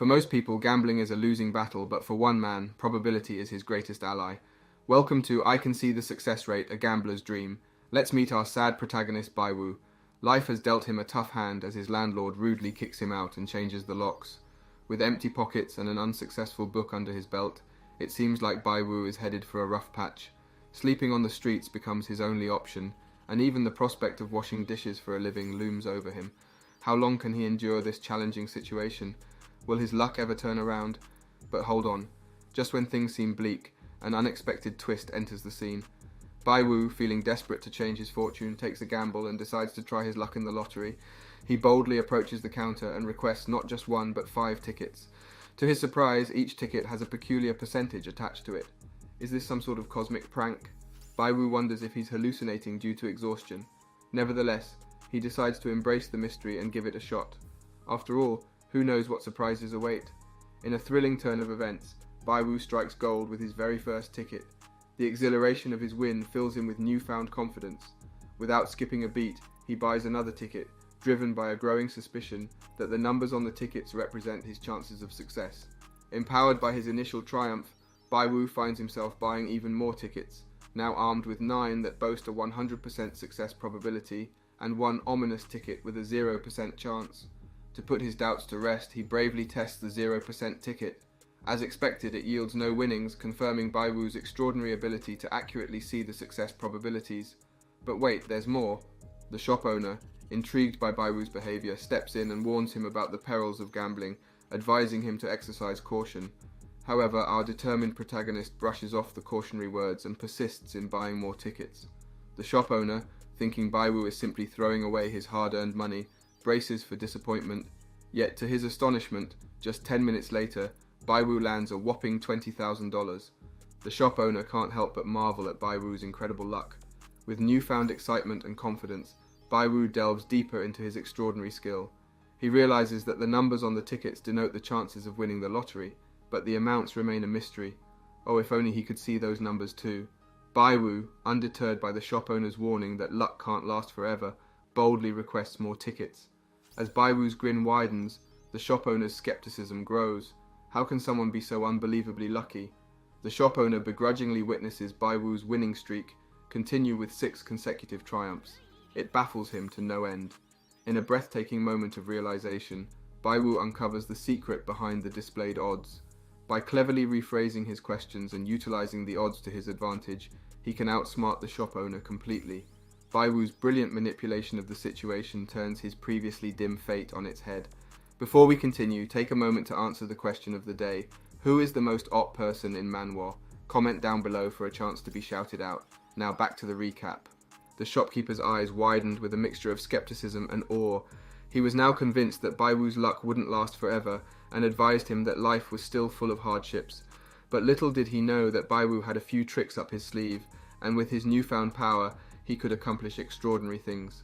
For most people, gambling is a losing battle, but for one man, probability is his greatest ally. Welcome to I Can See the Success Rate, A Gambler's Dream. Let's meet our sad protagonist, Baiwu. Life has dealt him a tough hand as his landlord rudely kicks him out and changes the locks. With empty pockets and an unsuccessful book under his belt, it seems like Baiwu is headed for a rough patch. Sleeping on the streets becomes his only option, and even the prospect of washing dishes for a living looms over him. How long can he endure this challenging situation? Will his luck ever turn around? But hold on. Just when things seem bleak, an unexpected twist enters the scene. Baiwu, feeling desperate to change his fortune, takes a gamble and decides to try his luck in the lottery. He boldly approaches the counter and requests not just one but 5 tickets. To his surprise, each ticket has a peculiar percentage attached to it. Is this some sort of cosmic prank? Baiwu wonders if he's hallucinating due to exhaustion. Nevertheless, he decides to embrace the mystery and give it a shot. After all, who knows what surprises await? In a thrilling turn of events, Baiwu strikes gold with his very first ticket. The exhilaration of his win fills him with newfound confidence. Without skipping a beat, he buys another ticket, driven by a growing suspicion that the numbers on the tickets represent his chances of success. Empowered by his initial triumph, Baiwu finds himself buying even more tickets, now armed with 9 that boast a 100% success probability and one ominous ticket with a 0% chance. To put his doubts to rest, he bravely tests the 0% ticket. As expected, it yields no winnings, confirming Baiwu's extraordinary ability to accurately see the success probabilities. But wait, there's more. The shop owner, intrigued by Baiwu's behavior, steps in and warns him about the perils of gambling, advising him to exercise caution. However, our determined protagonist brushes off the cautionary words and persists in buying more tickets. The shop owner, thinking Baiwu is simply throwing away his hard-earned money, braces for disappointment. Yet, to his astonishment, just 10 minutes later, Baiwu lands a whopping $20,000. The shop owner can't help but marvel at Baiwu's incredible luck. With newfound excitement and confidence, Baiwu delves deeper into his extraordinary skill. He realizes that the numbers on the tickets denote the chances of winning the lottery, but the amounts remain a mystery. Oh, if only he could see those numbers too. Baiwu, undeterred by the shop owner's warning that luck can't last forever, boldly requests more tickets. As Baiwu's grin widens, the shop owner's skepticism grows. How can someone be so unbelievably lucky? The shop owner begrudgingly witnesses Baiwu's winning streak continue with 6 consecutive triumphs. It baffles him to no end. In a breathtaking moment of realization, Baiwu uncovers the secret behind the displayed odds. By cleverly rephrasing his questions and utilizing the odds to his advantage, he can outsmart the shop owner completely. Baiwu's brilliant manipulation of the situation turns his previously dim fate on its head. Before we continue, take a moment to answer the question of the day. Who is the most op person in Manhwa? Comment down below for a chance to be shouted out. Now back to the recap. The shopkeeper's eyes widened with a mixture of skepticism and awe. He was now convinced that Baiwu's luck wouldn't last forever, and advised him that life was still full of hardships. But little did he know that Baiwu had a few tricks up his sleeve, and with his newfound power, he could accomplish extraordinary things.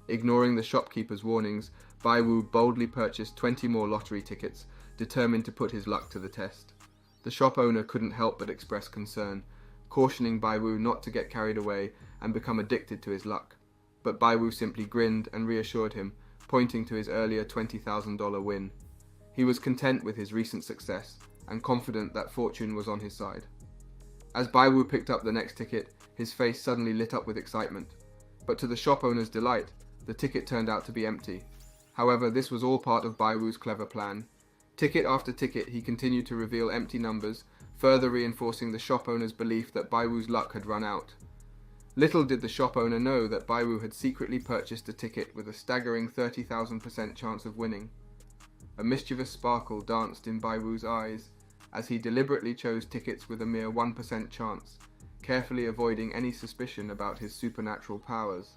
Ignoring the shopkeeper's warnings, Baiwu boldly purchased 20 more lottery tickets, determined to put his luck to the test. The shop owner couldn't help but express concern, cautioning Baiwu not to get carried away and become addicted to his luck. But Baiwu simply grinned and reassured him, pointing to his earlier $20,000 win. He was content with his recent success, and confident that fortune was on his side. As Baiwu picked up the next ticket, his face suddenly lit up with excitement. But to the shop owner's delight, the ticket turned out to be empty. However, this was all part of Baiwu's clever plan. Ticket after ticket, he continued to reveal empty numbers, further reinforcing the shop owner's belief that Baiwu's luck had run out. Little did the shop owner know that Baiwu had secretly purchased a ticket with a staggering 30,000% chance of winning. A mischievous sparkle danced in Baiwu's eyes as he deliberately chose tickets with a mere 1% chance, carefully avoiding any suspicion about his supernatural powers.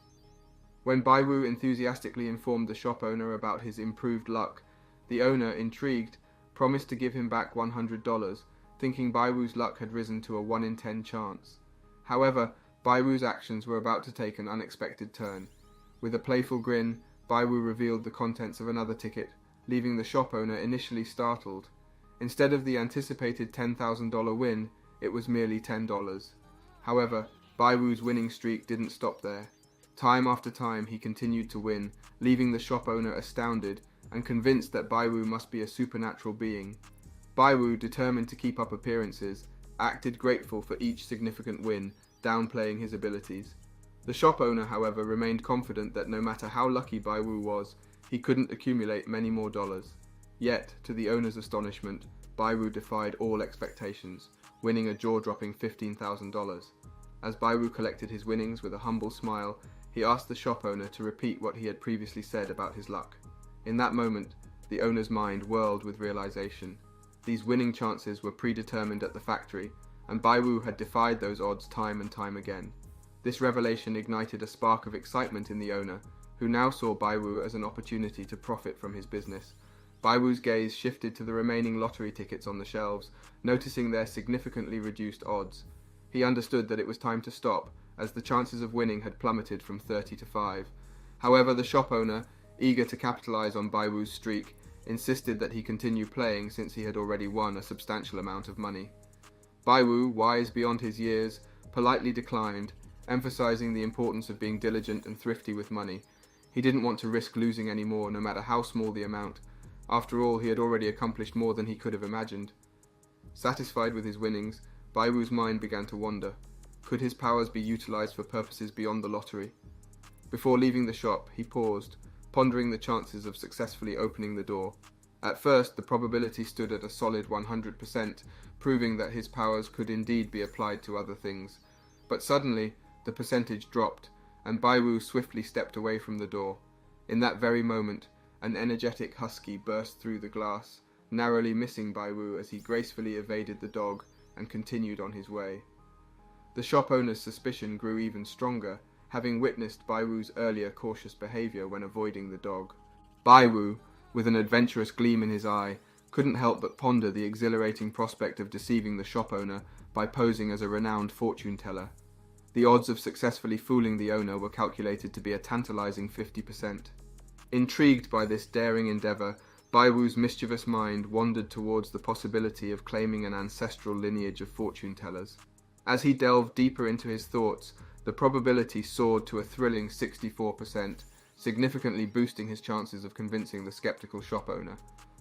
When Baiwu enthusiastically informed the shop owner about his improved luck, the owner, intrigued, promised to give him back $100, thinking Baiwu's luck had risen to a 1 in 10 chance. However, Baiwu's actions were about to take an unexpected turn. With a playful grin, Baiwu revealed the contents of another ticket, leaving the shop owner initially startled. Instead of the anticipated $10,000 win, it was merely $10. However, Baiwu's winning streak didn't stop there. Time after time he continued to win, leaving the shop owner astounded and convinced that Baiwu must be a supernatural being. Baiwu, determined to keep up appearances, acted grateful for each significant win, downplaying his abilities. The shop owner, however, remained confident that no matter how lucky Baiwu was, he couldn't accumulate many more dollars. Yet, to the owner's astonishment, Baiwu defied all expectations, winning a jaw-dropping $15,000. As Baiwu collected his winnings with a humble smile, he asked the shop owner to repeat what he had previously said about his luck. In that moment, the owner's mind whirled with realization. These winning chances were predetermined at the factory, and Baiwu had defied those odds time and time again. This revelation ignited a spark of excitement in the owner, who now saw Baiwu as an opportunity to profit from his business. Baiwu's gaze shifted to the remaining lottery tickets on the shelves, noticing their significantly reduced odds. He understood that it was time to stop, as the chances of winning had plummeted from 30 to 5. However, the shop owner, eager to capitalize on Baiwu's streak, insisted that he continue playing since he had already won a substantial amount of money. Baiwu, wise beyond his years, politely declined, emphasizing the importance of being diligent and thrifty with money. He didn't want to risk losing any more, no matter how small the amount. After all, he had already accomplished more than he could have imagined. Satisfied with his winnings, Baiwu's mind began to wander. Could his powers be utilized for purposes beyond the lottery? Before leaving the shop, he paused, pondering the chances of successfully opening the door. At first, the probability stood at a solid 100%, proving that his powers could indeed be applied to other things. But suddenly, the percentage dropped, and Baiwu swiftly stepped away from the door. In that very moment, an energetic husky burst through the glass, narrowly missing Baiwu as he gracefully evaded the dog and continued on his way. The shop owner's suspicion grew even stronger, having witnessed Baiwu's earlier cautious behavior when avoiding the dog. Baiwu, with an adventurous gleam in his eye, couldn't help but ponder the exhilarating prospect of deceiving the shop owner by posing as a renowned fortune teller. The odds of successfully fooling the owner were calculated to be a tantalizing 50%. Intrigued by this daring endeavor, Baiwu's mischievous mind wandered towards the possibility of claiming an ancestral lineage of fortune tellers. As he delved deeper into his thoughts, the probability soared to a thrilling 64%, significantly boosting his chances of convincing the skeptical shop owner.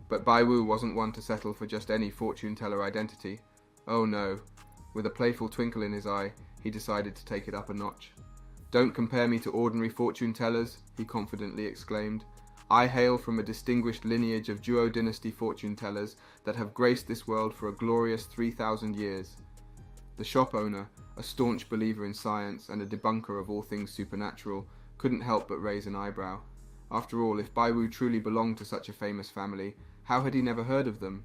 But Baiwu wasn't one to settle for just any fortune teller identity. Oh no. With a playful twinkle in his eye, he decided to take it up a notch. "Don't compare me to ordinary fortune tellers," he confidently exclaimed. "I hail from a distinguished lineage of Zhuo dynasty fortune tellers that have graced this world for a glorious 3,000 years. The shop owner, a staunch believer in science and a debunker of all things supernatural, couldn't help but raise an eyebrow. After all, if Baiwu truly belonged to such a famous family, how had he never heard of them?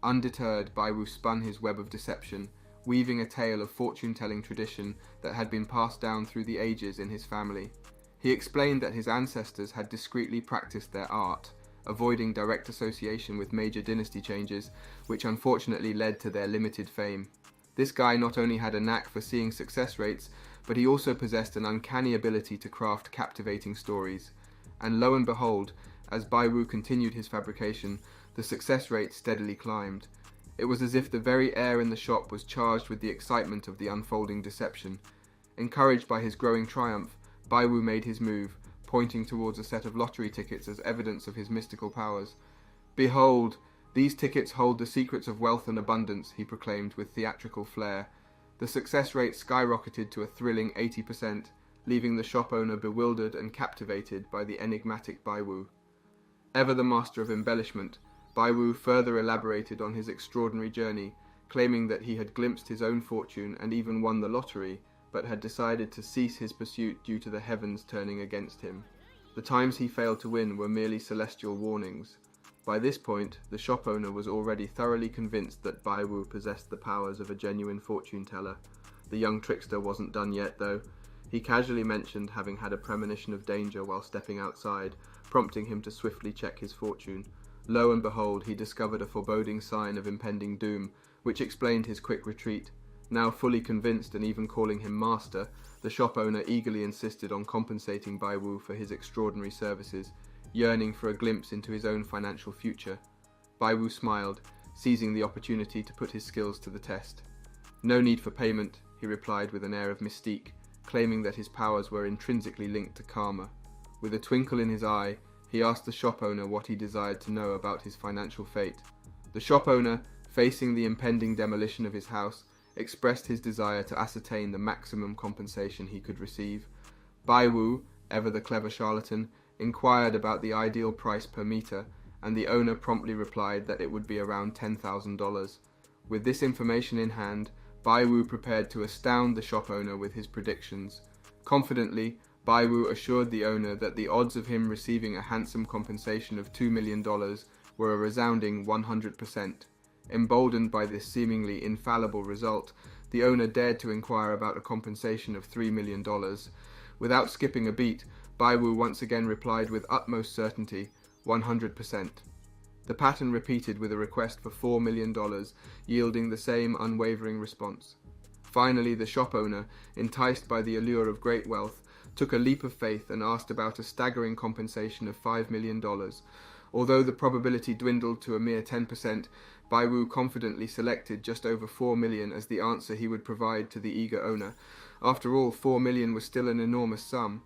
Undeterred, Baiwu spun his web of deception, weaving a tale of fortune-telling tradition that had been passed down through the ages in his family. He explained that his ancestors had discreetly practiced their art, avoiding direct association with major dynasty changes, which unfortunately led to their limited fame. This guy not only had a knack for seeing success rates, but he also possessed an uncanny ability to craft captivating stories. And lo and behold, as Baiwu continued his fabrication, the success rate steadily climbed. It was as if the very air in the shop was charged with the excitement of the unfolding deception. Encouraged by his growing triumph, Baiwu made his move, pointing towards a set of lottery tickets as evidence of his mystical powers. "Behold, these tickets hold the secrets of wealth and abundance," he proclaimed with theatrical flair. The success rate skyrocketed to a thrilling 80%, leaving the shop owner bewildered and captivated by the enigmatic Baiwu. Ever the master of embellishment, Baiwu further elaborated on his extraordinary journey, claiming that he had glimpsed his own fortune and even won the lottery, but had decided to cease his pursuit due to the heavens turning against him. The times he failed to win were merely celestial warnings. By this point, the shop owner was already thoroughly convinced that Baiwu possessed the powers of a genuine fortune teller. The young trickster wasn't done yet, though. He casually mentioned having had a premonition of danger while stepping outside, prompting him to swiftly check his fortune. Lo and behold, he discovered a foreboding sign of impending doom, which explained his quick retreat. Now fully convinced and even calling him master, the shop owner eagerly insisted on compensating Baiwu for his extraordinary services, yearning for a glimpse into his own financial future. Baiwu smiled, seizing the opportunity to put his skills to the test. "No need for payment," he replied with an air of mystique, claiming that his powers were intrinsically linked to karma. With a twinkle in his eye, he asked the shop owner what he desired to know about his financial fate. The shop owner, facing the impending demolition of his house, expressed his desire to ascertain the maximum compensation he could receive. Bai Wu, ever the clever charlatan, inquired about the ideal price per meter, and the owner promptly replied that it would be around $10,000. With this information in hand, Bai Wu prepared to astound the shop owner with his predictions. Confidently, Bai Wu assured the owner that the odds of him receiving a handsome compensation of $2 million were a resounding 100%. Emboldened by this seemingly infallible result, the owner dared to inquire about a compensation of $3 million. Without skipping a beat, Bai Wu once again replied with utmost certainty, 100%. The pattern repeated with a request for $4 million, yielding the same unwavering response. Finally, the shop owner, enticed by the allure of great wealth, took a leap of faith and asked about a staggering compensation of $5 million. Although the probability dwindled to a mere 10%, Bai Wu confidently selected just over $4 million as the answer he would provide to the eager owner. After all, $4 million was still an enormous sum.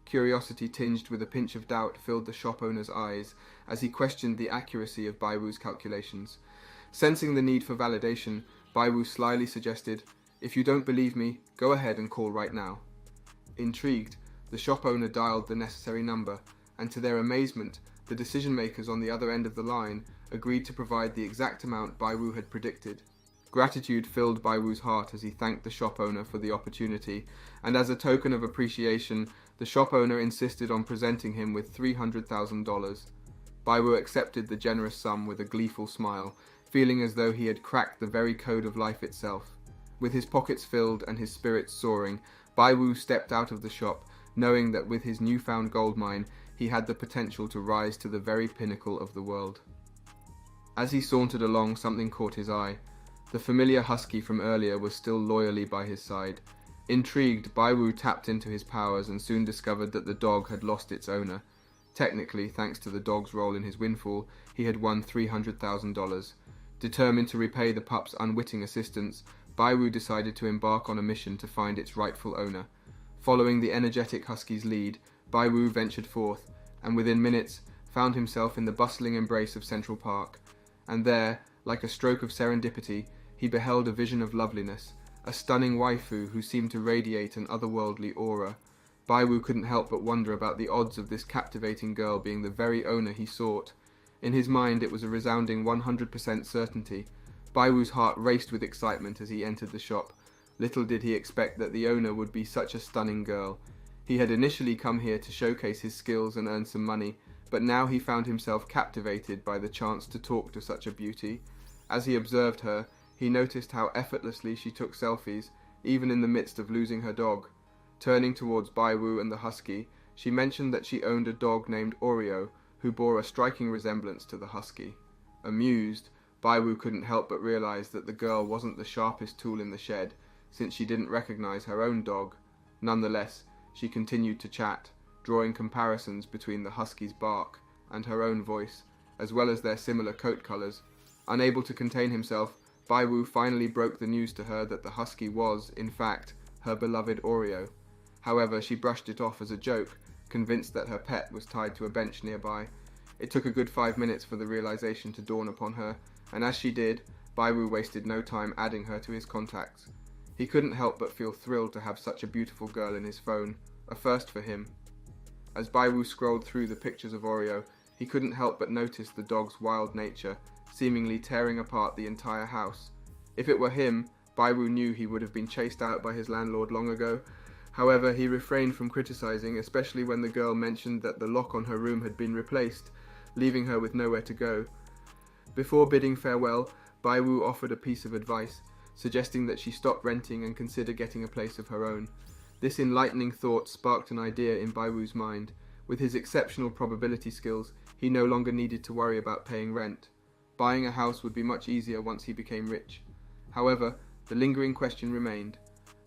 Curiosity tinged with a pinch of doubt filled the shop owner's eyes as he questioned the accuracy of Bai Wu's calculations. Sensing the need for validation, Bai Wu slyly suggested, "If you don't believe me, go ahead and call right now." Intrigued, the shop owner dialed the necessary number, and to their amazement, the decision-makers on the other end of the line agreed to provide the exact amount Bai Wu had predicted. Gratitude filled Bai Wu's heart as he thanked the shop owner for the opportunity, and as a token of appreciation, the shop owner insisted on presenting him with $300,000. Bai Wu accepted the generous sum with a gleeful smile, feeling as though he had cracked the very code of life itself. With his pockets filled and his spirits soaring, Bai Wu stepped out of the shop, knowing that with his newfound gold mine, he had the potential to rise to the very pinnacle of the world. As he sauntered along, something caught his eye. The familiar husky from earlier was still loyally by his side. Intrigued, Bai Wu tapped into his powers and soon discovered that the dog had lost its owner. Technically, thanks to the dog's role in his windfall, he had won $300,000. Determined to repay the pup's unwitting assistance, Bai Wu decided to embark on a mission to find its rightful owner. Following the energetic husky's lead, Bai Wu ventured forth, and within minutes found himself in the bustling embrace of Central Park. And there, like a stroke of serendipity, he beheld a vision of loveliness, a stunning waifu who seemed to radiate an otherworldly aura. Bai Wu couldn't help but wonder about the odds of this captivating girl being the very owner he sought. In his mind it was a resounding 100% certainty. Bai Wu's heart raced with excitement as he entered the shop. Little did he expect that the owner would be such a stunning girl. He had initially come here to showcase his skills and earn some money, but now he found himself captivated by the chance to talk to such a beauty. As he observed her, he noticed how effortlessly she took selfies, even in the midst of losing her dog. Turning towards Bai Wu and the husky, she mentioned that she owned a dog named Oreo, who bore a striking resemblance to the husky. Amused, Bai Wu couldn't help but realize that the girl wasn't the sharpest tool in the shed, since she didn't recognize her own dog. Nonetheless, she continued to chat, drawing comparisons between the husky's bark and her own voice, as well as their similar coat colors. Unable to contain himself, Bai Wu finally broke the news to her that the husky was, in fact, her beloved Oreo. However, she brushed it off as a joke, convinced that her pet was tied to a bench nearby. It took a good 5 minutes for the realization to dawn upon her, and as she did, Bai Wu wasted no time adding her to his contacts. He couldn't help but feel thrilled to have such a beautiful girl in his phone, a first for him. As Bai Wu scrolled through the pictures of Oreo, he couldn't help but notice the dog's wild nature, seemingly tearing apart the entire house. If it were him, Bai Wu knew he would have been chased out by his landlord long ago. However, he refrained from criticizing, especially when the girl mentioned that the lock on her room had been replaced, leaving her with nowhere to go. Before bidding farewell, Bai Wu offered a piece of advice, suggesting that she stop renting and consider getting a place of her own. This enlightening thought sparked an idea in Bai Wu's mind. With his exceptional probability skills, he no longer needed to worry about paying rent. Buying a house would be much easier once he became rich. However, the lingering question remained.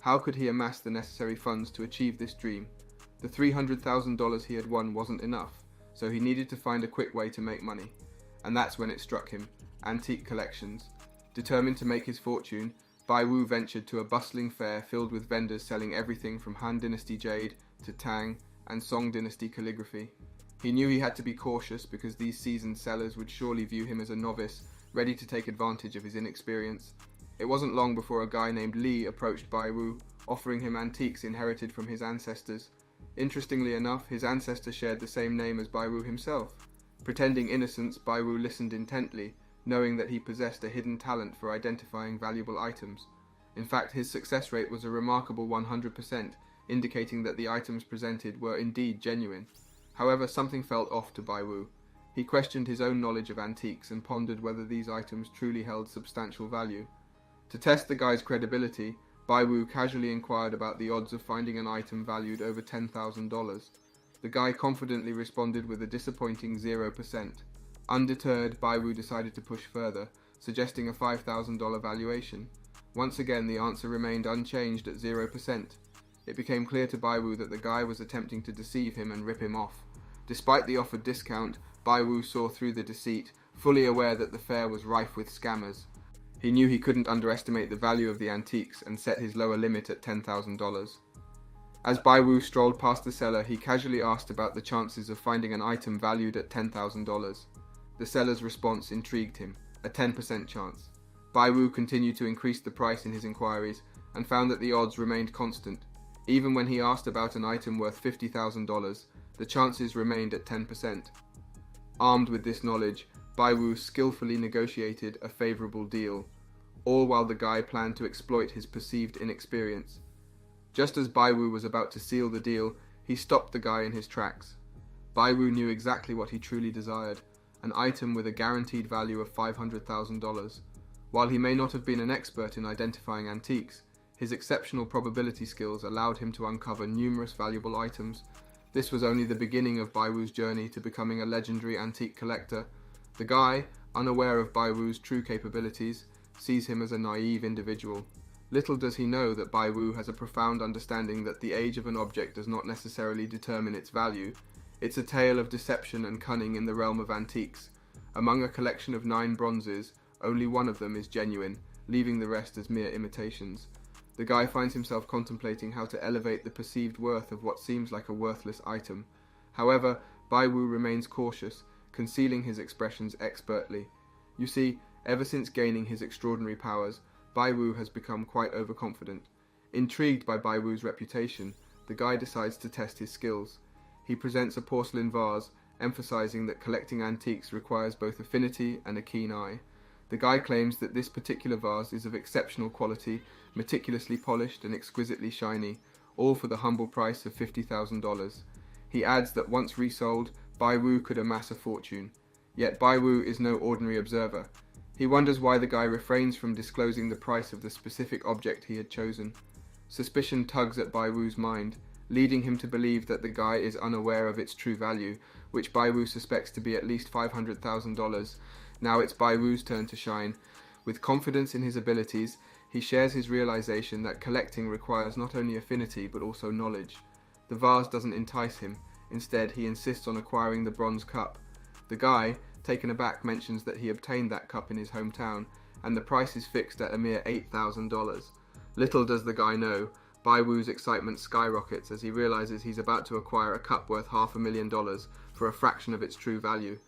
How could he amass the necessary funds to achieve this dream? The $300,000 he had won wasn't enough, so he needed to find a quick way to make money. And that's when it struck him: antique collections. Determined to make his fortune, Bai Wu ventured to a bustling fair filled with vendors selling everything from Han Dynasty jade to Tang and Song Dynasty calligraphy. He knew he had to be cautious because these seasoned sellers would surely view him as a novice, ready to take advantage of his inexperience. It wasn't long before a guy named Lee approached Bai Wu, offering him antiques inherited from his ancestors. Interestingly enough, his ancestor shared the same name as Bai Wu himself. Pretending innocence, Bai Wu listened intently, knowing that he possessed a hidden talent for identifying valuable items. In fact, his success rate was a remarkable 100%, indicating that the items presented were indeed genuine. However, something felt off to Bai Wu. He questioned his own knowledge of antiques and pondered whether these items truly held substantial value. To test the guy's credibility, Bai Wu casually inquired about the odds of finding an item valued over $10,000. The guy confidently responded with a disappointing 0%. Undeterred, Bai Wu decided to push further, suggesting a $5,000 valuation. Once again, the answer remained unchanged at 0%. It became clear to Bai Wu that the guy was attempting to deceive him and rip him off. Despite the offered discount, Bai Wu saw through the deceit, fully aware that the fair was rife with scammers. He knew he couldn't underestimate the value of the antiques and set his lower limit at $10,000. As Bai Wu strolled past the seller, he casually asked about the chances of finding an item valued at $10,000. The seller's response intrigued him, a 10% chance. Bai Wu continued to increase the price in his inquiries and found that the odds remained constant. Even when he asked about an item worth $50,000, the chances remained at 10%. Armed with this knowledge, Bai Wu skillfully negotiated a favorable deal, all while the guy planned to exploit his perceived inexperience. Just as Bai Wu was about to seal the deal, he stopped the guy in his tracks. Bai Wu knew exactly what he truly desired, an item with a guaranteed value of $500,000. While he may not have been an expert in identifying antiques, his exceptional probability skills allowed him to uncover numerous valuable items. This was only the beginning of Bai Wu's journey to becoming a legendary antique collector. The guy, unaware of Bai Wu's true capabilities, sees him as a naive individual. Little does he know that Bai Wu has a profound understanding that the age of an object does not necessarily determine its value. It's a tale of deception and cunning in the realm of antiques. Among a collection of 9 bronzes, only one of them is genuine, leaving the rest as mere imitations. The guy finds himself contemplating how to elevate the perceived worth of what seems like a worthless item. However, Bai Wu remains cautious, concealing his expressions expertly. You see, ever since gaining his extraordinary powers, Bai Wu has become quite overconfident. Intrigued by Bai Wu's reputation, the guy decides to test his skills. He presents a porcelain vase, emphasizing that collecting antiques requires both affinity and a keen eye. The guy claims that this particular vase is of exceptional quality, meticulously polished and exquisitely shiny, all for the humble price of $50,000. He adds that once resold, Bai Wu could amass a fortune. Yet Bai Wu is no ordinary observer. He wonders why the guy refrains from disclosing the price of the specific object he had chosen. Suspicion tugs at Bai Wu's mind, leading him to believe that the guy is unaware of its true value, which Bai Wu suspects to be at least $500,000. Now it's Bai Wu's turn to shine. With confidence in his abilities, he shares his realization that collecting requires not only affinity but also knowledge. The vase doesn't entice him. Instead, he insists on acquiring the bronze cup. The guy, taken aback, mentions that he obtained that cup in his hometown, and the price is fixed at a mere $8,000. Little does the guy know, Bai Wu's excitement skyrockets as he realizes he's about to acquire a cup worth $500,000 for a fraction of its true value.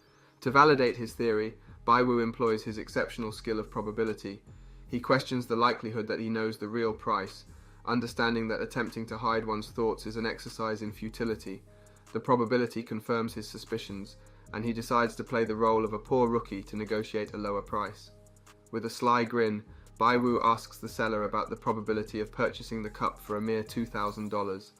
To validate his theory, Bai Wu employs his exceptional skill of probability. He questions the likelihood that he knows the real price, understanding that attempting to hide one's thoughts is an exercise in futility. The probability confirms his suspicions, and he decides to play the role of a poor rookie to negotiate a lower price. With a sly grin, Bai Wu asks the seller about the probability of purchasing the cup for a mere $2,000.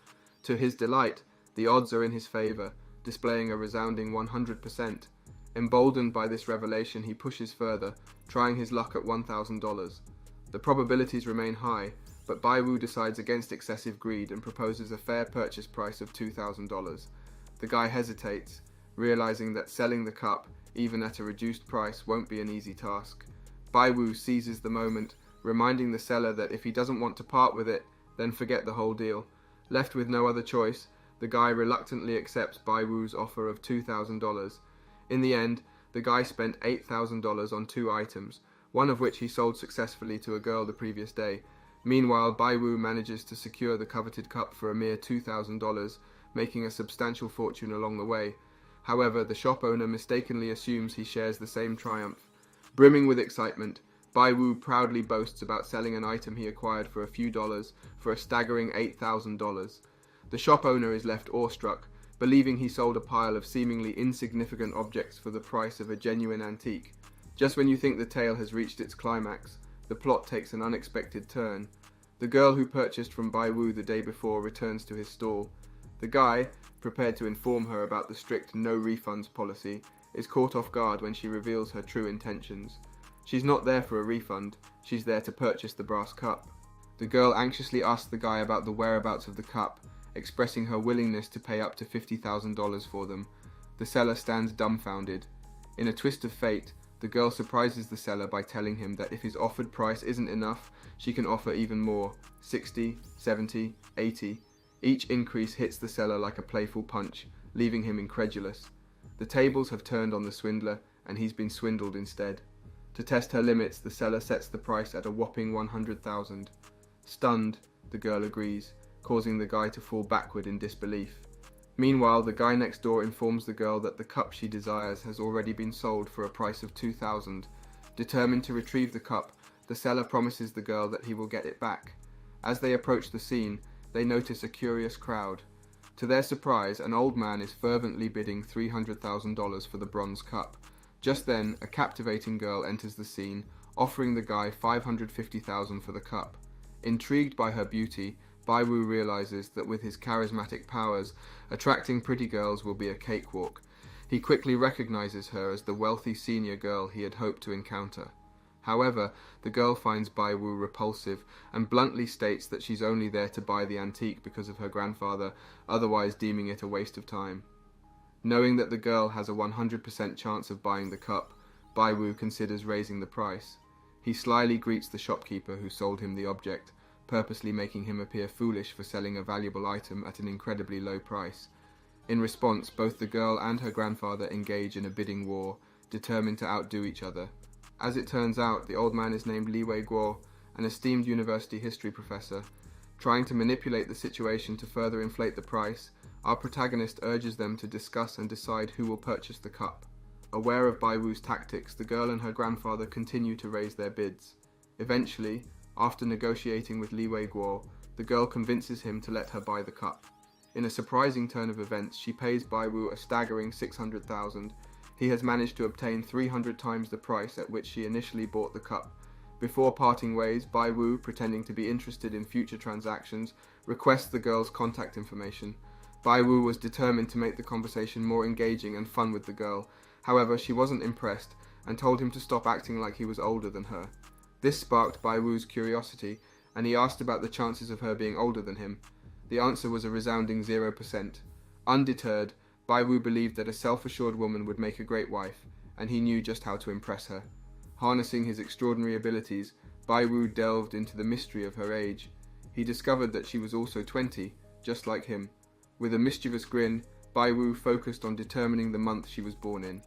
To his delight, the odds are in his favor, displaying a resounding 100%. Emboldened by this revelation, he pushes further, trying his luck at $1,000. The probabilities remain high, but Bai Wu decides against excessive greed and proposes a fair purchase price of $2,000. The guy hesitates, realizing that selling the cup, even at a reduced price, won't be an easy task. Bai Wu seizes the moment, reminding the seller that if he doesn't want to part with it, then forget the whole deal. Left with no other choice, the guy reluctantly accepts Bai Wu's offer of $2,000. In the end, the guy spent $8,000 on 2 items, one of which he sold successfully to a girl the previous day. Meanwhile, Bai Wu manages to secure the coveted cup for a mere $2,000, making a substantial fortune along the way. However, the shop owner mistakenly assumes he shares the same triumph. Brimming with excitement, Bai Wu proudly boasts about selling an item he acquired for a few dollars for a staggering $8,000. The shop owner is left awestruck, believing he sold a pile of seemingly insignificant objects for the price of a genuine antique. Just when you think the tale has reached its climax, the plot takes an unexpected turn. The girl who purchased from Bai Wu the day before returns to his stall. The guy, prepared to inform her about the strict no refunds policy, is caught off guard when she reveals her true intentions. She's not there for a refund, she's there to purchase the brass cup. The girl anxiously asks the guy about the whereabouts of the cup, expressing her willingness to pay up to $50,000 for them. The seller stands dumbfounded. In a twist of fate, the girl surprises the seller by telling him that if his offered price isn't enough, she can offer even more, 60, 70, 80. Each increase hits the seller like a playful punch, leaving him incredulous. The tables have turned on the swindler, and he's been swindled instead. To test her limits, the seller sets the price at a whopping $100,000. Stunned, the girl agrees, causing the guy to fall backward in disbelief. Meanwhile, the guy next door informs the girl that the cup she desires has already been sold for a price of $2,000. Determined to retrieve the cup, the seller promises the girl that he will get it back. As they approach the scene, they notice a curious crowd. To their surprise, an old man is fervently bidding $300,000 for the bronze cup. Just then, a captivating girl enters the scene, offering the guy $550,000 for the cup. Intrigued by her beauty, Bai Wu realizes that with his charismatic powers, attracting pretty girls will be a cakewalk. He quickly recognizes her as the wealthy senior girl he had hoped to encounter. However, the girl finds Bai Wu repulsive and bluntly states that she's only there to buy the antique because of her grandfather, otherwise deeming it a waste of time. Knowing that the girl has a 100% chance of buying the cup, Bai Wu considers raising the price. He slyly greets the shopkeeper who sold him the object, purposely making him appear foolish for selling a valuable item at an incredibly low price. In response, both the girl and her grandfather engage in a bidding war, determined to outdo each other. As it turns out, the old man is named Li Wei Guo, an esteemed university history professor. Trying to manipulate the situation to further inflate the price, our protagonist urges them to discuss and decide who will purchase the cup. Aware of Bai Wu's tactics, the girl and her grandfather continue to raise their bids. Eventually, after negotiating with Li Wei Guo, the girl convinces him to let her buy the cup. In a surprising turn of events, she pays Bai Wu a staggering $600,000. He has managed to obtain 300 times the price at which she initially bought the cup. Before parting ways, Bai Wu, pretending to be interested in future transactions, requests the girl's contact information. Bai Wu was determined to make the conversation more engaging and fun with the girl. However, she wasn't impressed and told him to stop acting like he was older than her. This sparked Bai Wu's curiosity, and he asked about the chances of her being older than him. The answer was a resounding 0%. Undeterred, Bai Wu believed that a self-assured woman would make a great wife, and he knew just how to impress her. Harnessing his extraordinary abilities, Bai Wu delved into the mystery of her age. He discovered that she was also 20, just like him. With a mischievous grin, Bai Wu focused on determining the month she was born in.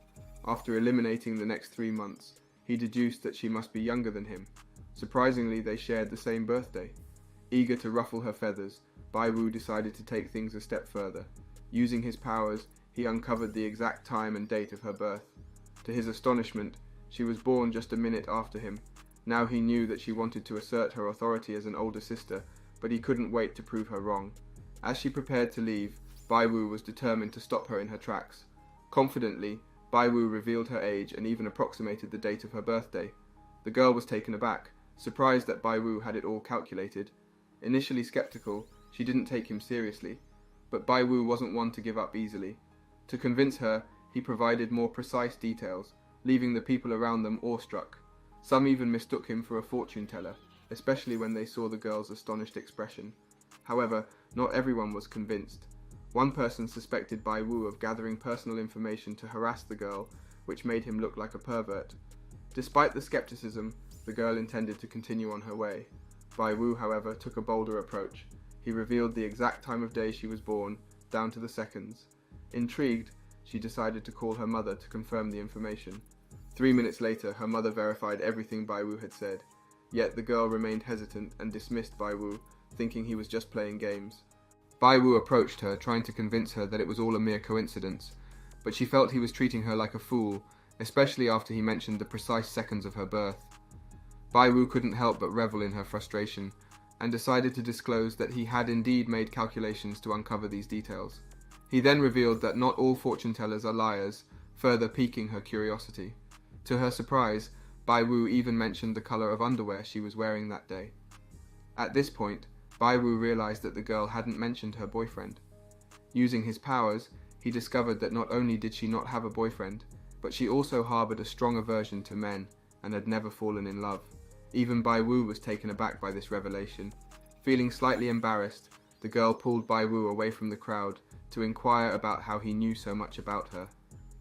After eliminating the next 3 months, he deduced that she must be younger than him. Surprisingly, they shared the same birthday. Eager to ruffle her feathers, Bai Wu decided to take things a step further. Using his powers, he uncovered the exact time and date of her birth. To his astonishment, she was born just a minute after him. Now he knew that she wanted to assert her authority as an older sister, but he couldn't wait to prove her wrong. As she prepared to leave, Bai Wu was determined to stop her in her tracks. Confidently, Bai Wu revealed her age and even approximated the date of her birthday. The girl was taken aback, surprised that Bai Wu had it all calculated. Initially skeptical, she didn't take him seriously, but Bai Wu wasn't one to give up easily. To convince her, he provided more precise details, leaving the people around them awestruck. Some even mistook him for a fortune teller, especially when they saw the girl's astonished expression. However, not everyone was convinced. One person suspected Bai Wu of gathering personal information to harass the girl, which made him look like a pervert. Despite the skepticism, the girl intended to continue on her way. Bai Wu, however, took a bolder approach. He revealed the exact time of day she was born, down to the seconds. Intrigued, she decided to call her mother to confirm the information. 3 minutes later, her mother verified everything Bai Wu had said. Yet the girl remained hesitant and dismissed Bai Wu, thinking he was just playing games. Bai Wu approached her, trying to convince her that it was all a mere coincidence, but she felt he was treating her like a fool, especially after he mentioned the precise seconds of her birth. Bai Wu couldn't help but revel in her frustration, and decided to disclose that he had indeed made calculations to uncover these details. He then revealed that not all fortune tellers are liars, further piquing her curiosity. To her surprise, Bai Wu even mentioned the color of underwear she was wearing that day. At this point, Bai Wu realized that the girl hadn't mentioned her boyfriend. Using his powers, he discovered that not only did she not have a boyfriend, but she also harbored a strong aversion to men and had never fallen in love. Even Bai Wu was taken aback by this revelation. Feeling slightly embarrassed, the girl pulled Bai Wu away from the crowd to inquire about how he knew so much about her.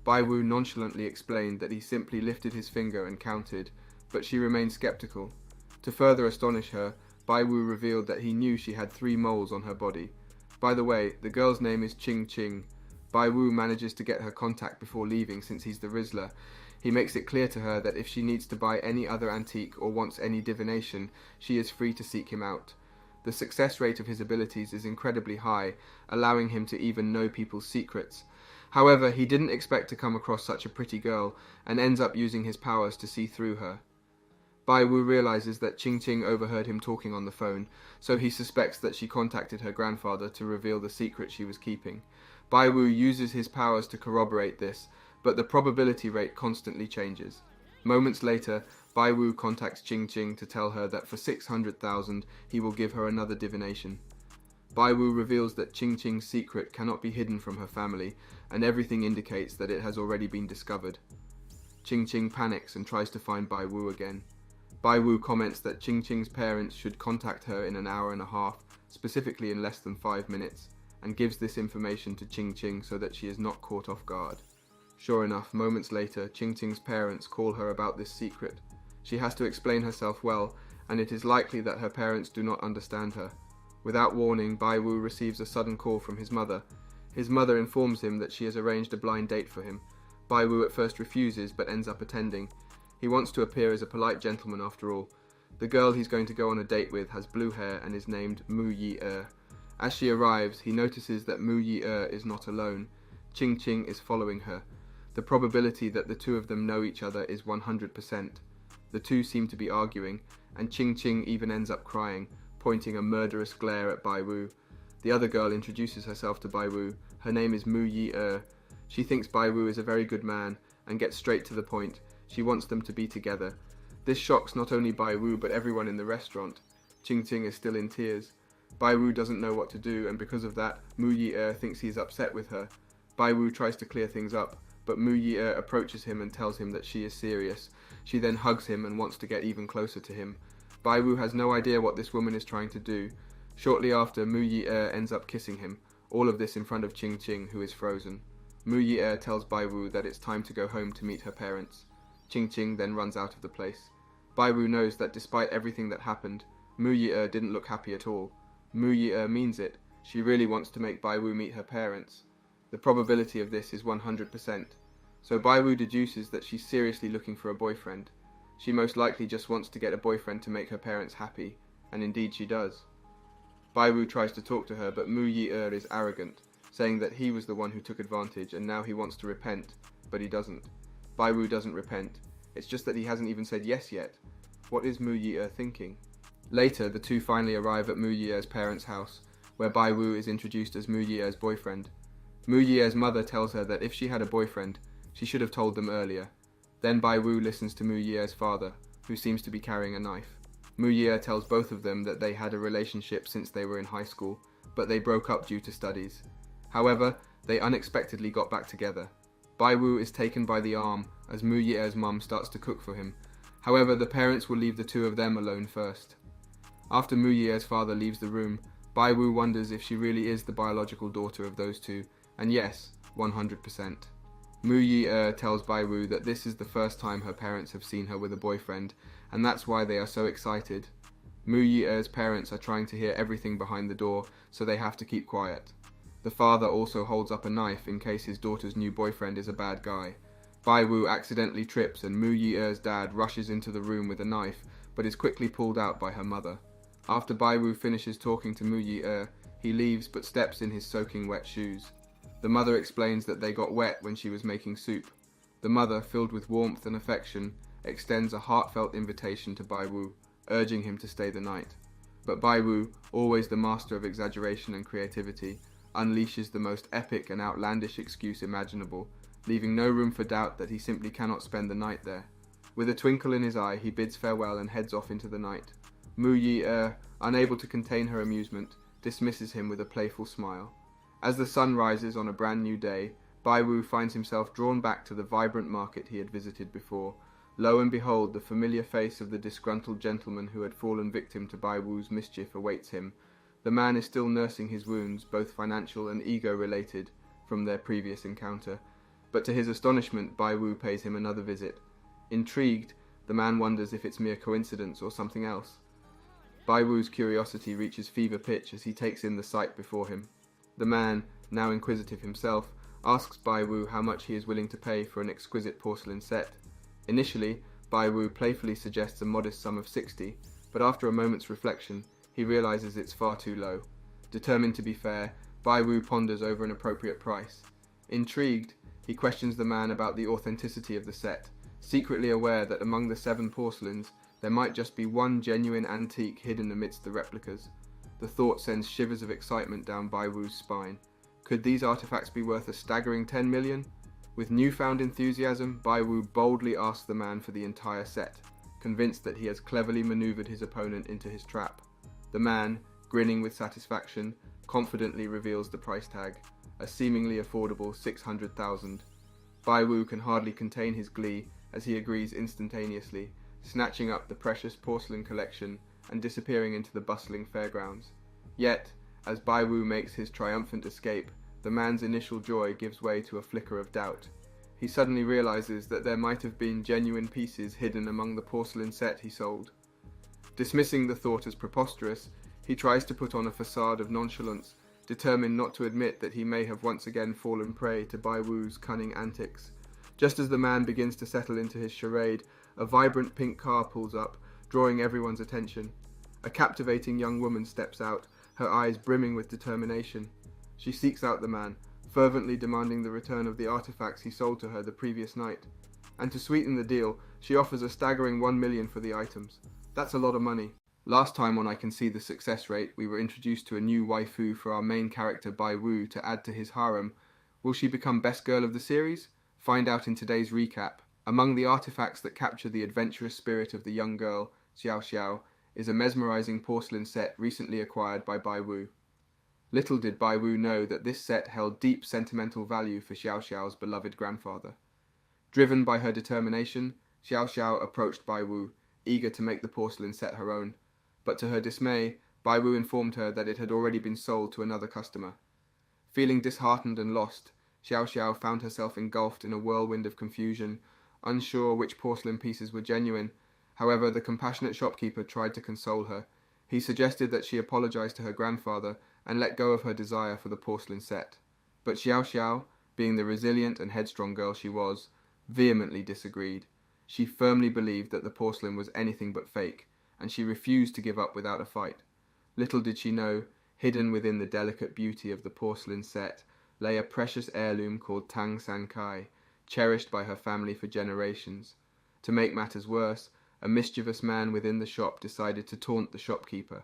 Bai Wu nonchalantly explained that he simply lifted his finger and counted, but she remained skeptical. To further astonish her, Bai Wu revealed that he knew she had 3 moles on her body. By the way, the girl's name is Ching Ching. Bai Wu manages to get her contact before leaving since he's the Rizzler. He makes it clear to her that if she needs to buy any other antique or wants any divination, she is free to seek him out. The success rate of his abilities is incredibly high, allowing him to even know people's secrets. However, he didn't expect to come across such a pretty girl, and ends up using his powers to see through her. Bai Wu realizes that Ching Ching overheard him talking on the phone, so he suspects that she contacted her grandfather to reveal the secret she was keeping. Bai Wu uses his powers to corroborate this, but the probability rate constantly changes. Moments later, Bai Wu contacts Ching Ching to tell her that for 600,000 he will give her another divination. Bai Wu reveals that Ching Ching's secret cannot be hidden from her family, and everything indicates that it has already been discovered. Ching Ching panics and tries to find Bai Wu again. Bai Wu comments that Ching Ching's parents should contact her in an hour and a half, specifically in less than 5 minutes, and gives this information to Ching Ching so that she is not caught off guard. Sure enough, moments later, Ching Ching's parents call her about this secret. She has to explain herself well, and it is likely that her parents do not understand her. Without warning, Bai Wu receives a sudden call from his mother. His mother informs him that she has arranged a blind date for him. Bai Wu at first refuses, but ends up attending. He wants to appear as a polite gentleman after all. The girl he's going to go on a date with has blue hair and is named Mu Yi-er. As she arrives, he notices that Mu Yi-er is not alone. Ching Ching is following her. The probability that the two of them know each other is 100%. The two seem to be arguing, and Ching Ching even ends up crying, pointing a murderous glare at Bai Wu. The other girl introduces herself to Bai Wu. Her name is Mu Yi-er. She thinks Bai Wu is a very good man, and gets straight to the point. She wants them to be together. This shocks not only Bai Wu but everyone in the restaurant. Ching Ching is still in tears. Bai Wu doesn't know what to do, and because of that, Mu Yi-er thinks he's upset with her. Bai Wu tries to clear things up, but Mu Yi-er approaches him and tells him that she is serious. She then hugs him and wants to get even closer to him. Bai Wu has no idea what this woman is trying to do. Shortly after, Mu Yi-er ends up kissing him, all of this in front of Ching Ching, who is frozen. Mu Yi-er tells Bai Wu that it's time to go home to meet her parents. Ching Ching then runs out of the place. Bai Wu knows that despite everything that happened, Mu Yi-er didn't look happy at all. Mu Yi-er means it. She really wants to make Bai Wu meet her parents. The probability of this is 100%. So Bai Wu deduces that she's seriously looking for a boyfriend. She most likely just wants to get a boyfriend to make her parents happy, and indeed she does. Bai Wu tries to talk to her, but Mu Yi-er is arrogant, saying that he was the one who took advantage and now he wants to repent, but he doesn't. Bai Wu doesn't repent. It's just that he hasn't even said yes yet. What is Mu Yi-er thinking? Later, the two finally arrive at Mu Yi-er's parents' house, where Bai Wu is introduced as Mu Yi-er's boyfriend. Mu Yi-er's mother tells her that if she had a boyfriend, she should have told them earlier. Then Bai Wu listens to Mu Yi-er's father, who seems to be carrying a knife. Mu Yi-er tells both of them that they had a relationship since they were in high school, but they broke up due to studies. However, they unexpectedly got back together. Bai Wu is taken by the arm as Mu Yi-er's mum starts to cook for him. However, the parents will leave the two of them alone first. After Mu Yi-er's father leaves the room, Bai Wu wonders if she really is the biological daughter of those two, and yes, 100%. Mu Yi-er tells Bai Wu that this is the first time her parents have seen her with a boyfriend, and that's why they are so excited. Mu Yi-er's parents are trying to hear everything behind the door, so they have to keep quiet. The father also holds up a knife in case his daughter's new boyfriend is a bad guy. Bai Wu accidentally trips and Mu Yi-er's dad rushes into the room with a knife, but is quickly pulled out by her mother. After Bai Wu finishes talking to Mu Yi-er, he leaves but steps in his soaking wet shoes. The mother explains that they got wet when she was making soup. The mother, filled with warmth and affection, extends a heartfelt invitation to Bai Wu, urging him to stay the night. But Bai Wu, always the master of exaggeration and creativity, unleashes the most epic and outlandish excuse imaginable, leaving no room for doubt that he simply cannot spend the night there. With a twinkle in his eye, he bids farewell and heads off into the night. Mu Yi-er, unable to contain her amusement, dismisses him with a playful smile. As the sun rises on a brand new day, Bai Wu finds himself drawn back to the vibrant market he had visited before. Lo and behold, the familiar face of the disgruntled gentleman who had fallen victim to Bai Wu's mischief awaits him. The man is still nursing his wounds, both financial and ego-related, from their previous encounter. But to his astonishment, Bai Wu pays him another visit. Intrigued, the man wonders if it's mere coincidence or something else. Bai Wu's curiosity reaches fever pitch as he takes in the sight before him. The man, now inquisitive himself, asks Bai Wu how much he is willing to pay for an exquisite porcelain set. Initially, Bai Wu playfully suggests a modest sum of 60, but after a moment's reflection, he realizes it's far too low. Determined to be fair, Bai Wu ponders over an appropriate price. Intrigued, he questions the man about the authenticity of the set, secretly aware that among the 7 porcelains, there might just be one genuine antique hidden amidst the replicas. The thought sends shivers of excitement down Bai Wu's spine. Could these artifacts be worth a staggering 10 million? With newfound enthusiasm, Bai Wu boldly asks the man for the entire set, convinced that he has cleverly maneuvered his opponent into his trap. The man, grinning with satisfaction, confidently reveals the price tag, a seemingly affordable 600,000. Bai Wu can hardly contain his glee as he agrees instantaneously, snatching up the precious porcelain collection and disappearing into the bustling fairgrounds. Yet, as Bai Wu makes his triumphant escape, the man's initial joy gives way to a flicker of doubt. He suddenly realizes that there might have been genuine pieces hidden among the porcelain set he sold. Dismissing the thought as preposterous, he tries to put on a facade of nonchalance, determined not to admit that he may have once again fallen prey to Bai Wu's cunning antics. Just as the man begins to settle into his charade, a vibrant pink car pulls up, drawing everyone's attention. A captivating young woman steps out, her eyes brimming with determination. She seeks out the man, fervently demanding the return of the artifacts he sold to her the previous night. And to sweeten the deal, she offers a staggering 1 million for the items. That's a lot of money. Last time on I Can See the Success Rate, we were introduced to a new waifu for our main character Bai Wu to add to his harem. Will she become best girl of the series? Find out in today's recap. Among the artifacts that capture the adventurous spirit of the young girl, Xiao Xiao, is a mesmerizing porcelain set recently acquired by Bai Wu. Little did Bai Wu know that this set held deep sentimental value for Xiao Xiao's beloved grandfather. Driven by her determination, Xiao Xiao approached Bai Wu, eager to make the porcelain set her own. But to her dismay, Bai Wu informed her that it had already been sold to another customer. Feeling disheartened and lost, Xiao Xiao found herself engulfed in a whirlwind of confusion, unsure which porcelain pieces were genuine. However, the compassionate shopkeeper tried to console her. He suggested that she apologize to her grandfather and let go of her desire for the porcelain set. But Xiao Xiao, being the resilient and headstrong girl she was, vehemently disagreed. She firmly believed that the porcelain was anything but fake, and she refused to give up without a fight. Little did she know, hidden within the delicate beauty of the porcelain set, lay a precious heirloom called Tang San Kai, cherished by her family for generations. To make matters worse, a mischievous man within the shop decided to taunt the shopkeeper.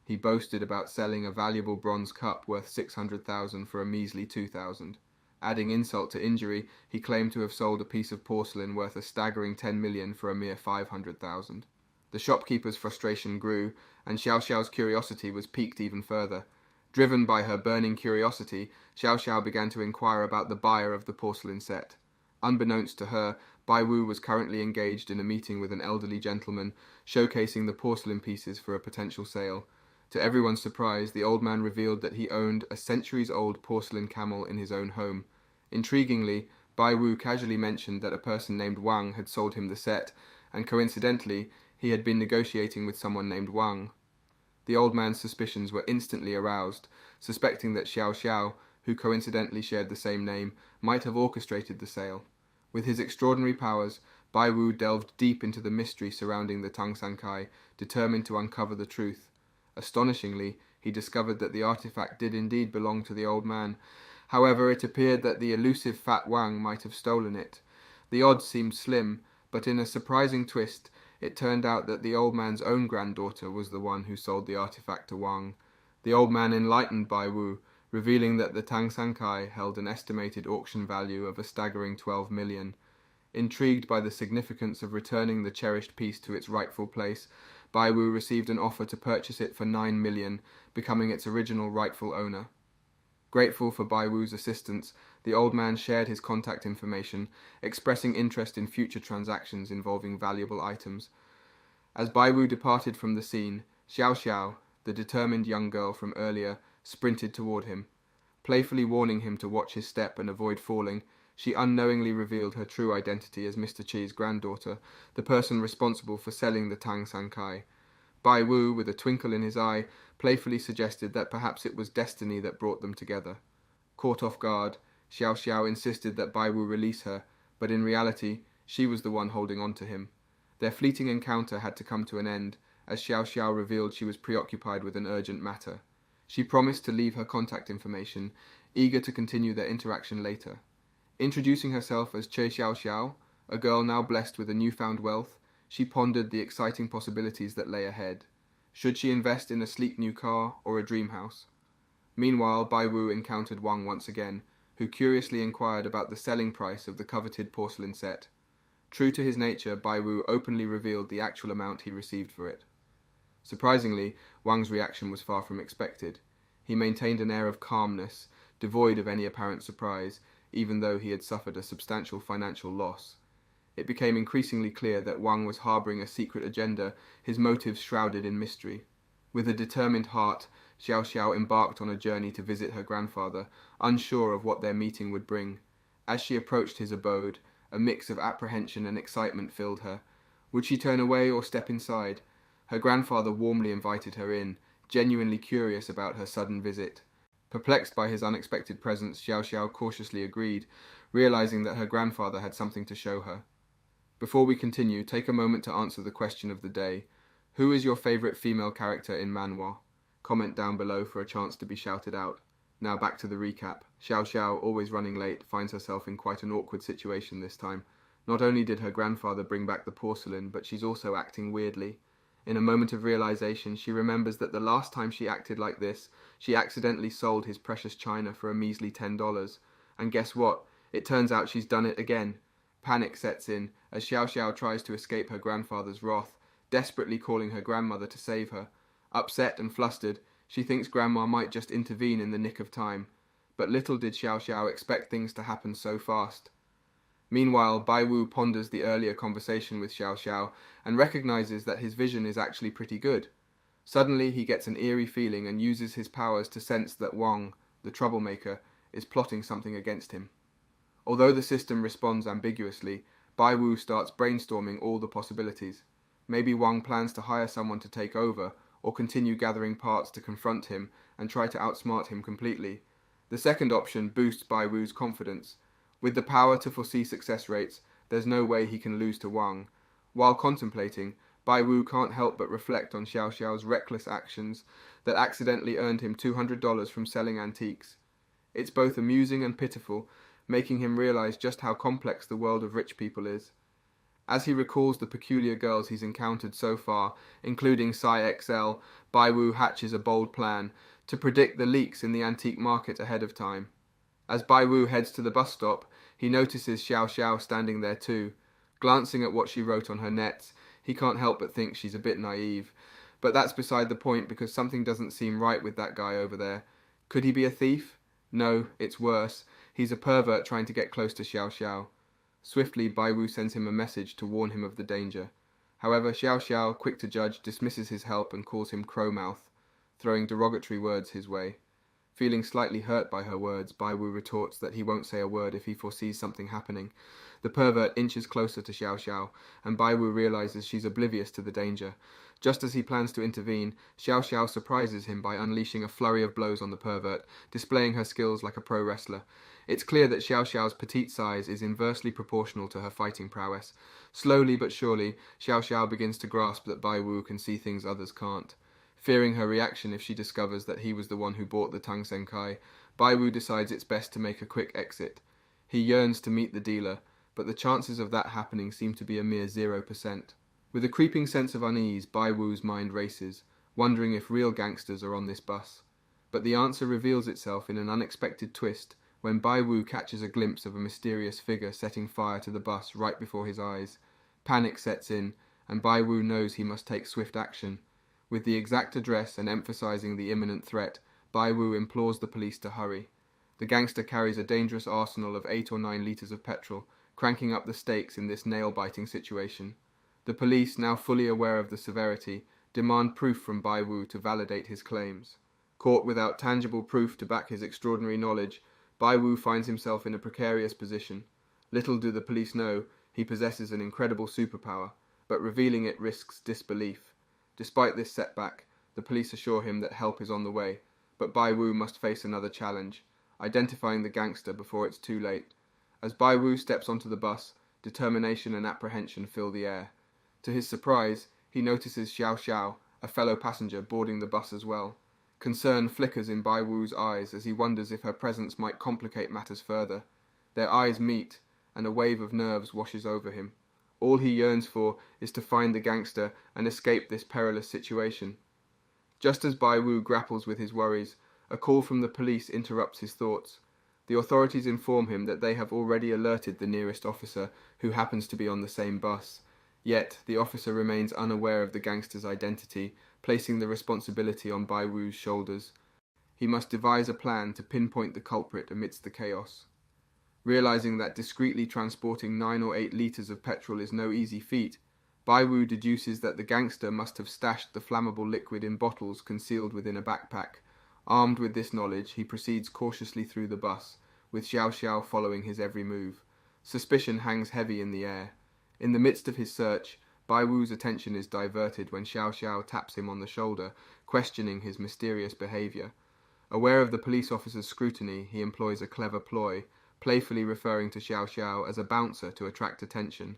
He boasted about selling a valuable bronze cup worth 600,000 for a measly 2,000. Adding insult to injury, he claimed to have sold a piece of porcelain worth a staggering 10 million for a mere 500,000. The shopkeeper's frustration grew, and Xiao Xiao's curiosity was piqued even further. Driven by her burning curiosity, Xiao Xiao began to inquire about the buyer of the porcelain set. Unbeknownst to her, Bai Wu was currently engaged in a meeting with an elderly gentleman, showcasing the porcelain pieces for a potential sale. To everyone's surprise, the old man revealed that he owned a centuries-old porcelain camel in his own home. Intriguingly, Bai Wu casually mentioned that a person named Wang had sold him the set, and coincidentally, he had been negotiating with someone named Wang. The old man's suspicions were instantly aroused, suspecting that Xiao Xiao, who coincidentally shared the same name, might have orchestrated the sale. With his extraordinary powers, Bai Wu delved deep into the mystery surrounding the Tang San Kai, determined to uncover the truth. Astonishingly, he discovered that the artifact did indeed belong to the old man, However, it appeared that the elusive fat Wang might have stolen it. The odds seemed slim, but in a surprising twist, it turned out that the old man's own granddaughter was the one who sold the artifact to Wang. The old man enlightened Bai Wu, revealing that the Tang San Kai held an estimated auction value of a staggering 12 million. Intrigued by the significance of returning the cherished piece to its rightful place, Bai Wu received an offer to purchase it for 9 million, becoming its original rightful owner. Grateful for Bai Wu's assistance, the old man shared his contact information, expressing interest in future transactions involving valuable items. As Bai Wu departed from the scene, Xiao Xiao, the determined young girl from earlier, sprinted toward him. Playfully warning him to watch his step and avoid falling, she unknowingly revealed her true identity as Mr. Chi's granddaughter, the person responsible for selling the Tang San Kai. Bai Wu, with a twinkle in his eye, playfully suggested that perhaps it was destiny that brought them together. Caught off guard, Xiao Xiao insisted that Bai Wu release her, but in reality, she was the one holding on to him. Their fleeting encounter had to come to an end, as Xiao Xiao revealed she was preoccupied with an urgent matter. She promised to leave her contact information, eager to continue their interaction later. Introducing herself as Che Xiao Xiao, a girl now blessed with a newfound wealth, she pondered the exciting possibilities that lay ahead. Should she invest in a sleek new car or a dream house? Meanwhile, Bai Wu encountered Wang once again, who curiously inquired about the selling price of the coveted porcelain set. True to his nature, Bai Wu openly revealed the actual amount he received for it. Surprisingly, Wang's reaction was far from expected. He maintained an air of calmness, devoid of any apparent surprise, even though he had suffered a substantial financial loss. It became increasingly clear that Wang was harboring a secret agenda, his motives shrouded in mystery. With a determined heart, Xiao Xiao embarked on a journey to visit her grandfather, unsure of what their meeting would bring. As she approached his abode, a mix of apprehension and excitement filled her. Would she turn away or step inside? Her grandfather warmly invited her in, genuinely curious about her sudden visit. Perplexed by his unexpected presence, Xiao Xiao cautiously agreed, realizing that her grandfather had something to show her. Before we continue, take a moment to answer the question of the day. Who is your favorite female character in Manhwa? Comment down below for a chance to be shouted out. Now back to the recap. Xiao Xiao, always running late, finds herself in quite an awkward situation this time. Not only did her grandfather bring back the porcelain, but she's also acting weirdly. In a moment of realization, she remembers that the last time she acted like this, she accidentally sold his precious china for a measly $10. And guess what? It turns out she's done it again. Panic sets in as Xiao Xiao tries to escape her grandfather's wrath, desperately calling her grandmother to save her. Upset and flustered, she thinks Grandma might just intervene in the nick of time. But little did Xiao Xiao expect things to happen so fast. Meanwhile, Bai Wu ponders the earlier conversation with Xiao Xiao and recognizes that his vision is actually pretty good. Suddenly, he gets an eerie feeling and uses his powers to sense that Wang, the troublemaker, is plotting something against him. Although the system responds ambiguously, Bai Wu starts brainstorming all the possibilities. Maybe Wang plans to hire someone to take over, or continue gathering parts to confront him and try to outsmart him completely. The second option boosts Bai Wu's confidence. With the power to foresee success rates, there's no way he can lose to Wang. While contemplating, Bai Wu can't help but reflect on Xiao Xiao's reckless actions that accidentally earned him $200 from selling antiques. It's both amusing and pitiful, making him realize just how complex the world of rich people is. As he recalls the peculiar girls he's encountered so far, including Psy XL, Bai Wu hatches a bold plan to predict the leaks in the antique market ahead of time. As Bai Wu heads to the bus stop, he notices Xiao Xiao standing there too. Glancing at what she wrote on her nets, he can't help but think she's a bit naive. But that's beside the point because something doesn't seem right with that guy over there. Could he be a thief? No, it's worse. He's a pervert trying to get close to Xiao Xiao. Swiftly, Bai Wu sends him a message to warn him of the danger. However, Xiao Xiao, quick to judge, dismisses his help and calls him Crowmouth, throwing derogatory words his way. Feeling slightly hurt by her words, Bai Wu retorts that he won't say a word if he foresees something happening. The pervert inches closer to Xiao Xiao, and Bai Wu realizes she's oblivious to the danger. Just as he plans to intervene, Xiao Xiao surprises him by unleashing a flurry of blows on the pervert, displaying her skills like a pro wrestler. It's clear that Xiao Xiao's petite size is inversely proportional to her fighting prowess. Slowly but surely, Xiao Xiao begins to grasp that Bai Wu can see things others can't. Fearing her reaction if she discovers that he was the one who bought the Tang Sen Kai, Bai Wu decides it's best to make a quick exit. He yearns to meet the dealer, but the chances of that happening seem to be a mere 0%. With a creeping sense of unease, Bai Wu's mind races, wondering if real gangsters are on this bus. But the answer reveals itself in an unexpected twist when Bai Wu catches a glimpse of a mysterious figure setting fire to the bus right before his eyes. Panic sets in, and Bai Wu knows he must take swift action. With the exact address and emphasizing the imminent threat, Bai Wu implores the police to hurry. The gangster carries a dangerous arsenal of 8 or 9 litres of petrol, cranking up the stakes in this nail-biting situation. The police, now fully aware of the severity, demand proof from Bai Wu to validate his claims. Caught without tangible proof to back his extraordinary knowledge, Bai Wu finds himself in a precarious position. Little do the police know, he possesses an incredible superpower, but revealing it risks disbelief. Despite this setback, the police assure him that help is on the way, but Bai Wu must face another challenge, identifying the gangster before it's too late. As Bai Wu steps onto the bus, determination and apprehension fill the air. To his surprise, he notices Xiao Xiao, a fellow passenger, boarding the bus as well. Concern flickers in Bai Wu's eyes as he wonders if her presence might complicate matters further. Their eyes meet, and a wave of nerves washes over him. All he yearns for is to find the gangster and escape this perilous situation. Just as Bai Wu grapples with his worries, a call from the police interrupts his thoughts. The authorities inform him that they have already alerted the nearest officer, who happens to be on the same bus. Yet, the officer remains unaware of the gangster's identity, placing the responsibility on Bai Wu's shoulders. He must devise a plan to pinpoint the culprit amidst the chaos. Realizing that discreetly transporting 9 or 8 litres of petrol is no easy feat, Bai Wu deduces that the gangster must have stashed the flammable liquid in bottles concealed within a backpack. Armed with this knowledge, he proceeds cautiously through the bus, with Xiao Xiao following his every move. Suspicion hangs heavy in the air. In the midst of his search, Bai Wu's attention is diverted when Xiao Xiao taps him on the shoulder, questioning his mysterious behaviour. Aware of the police officer's scrutiny, he employs a clever ploy, playfully referring to Xiao Xiao as a bouncer to attract attention.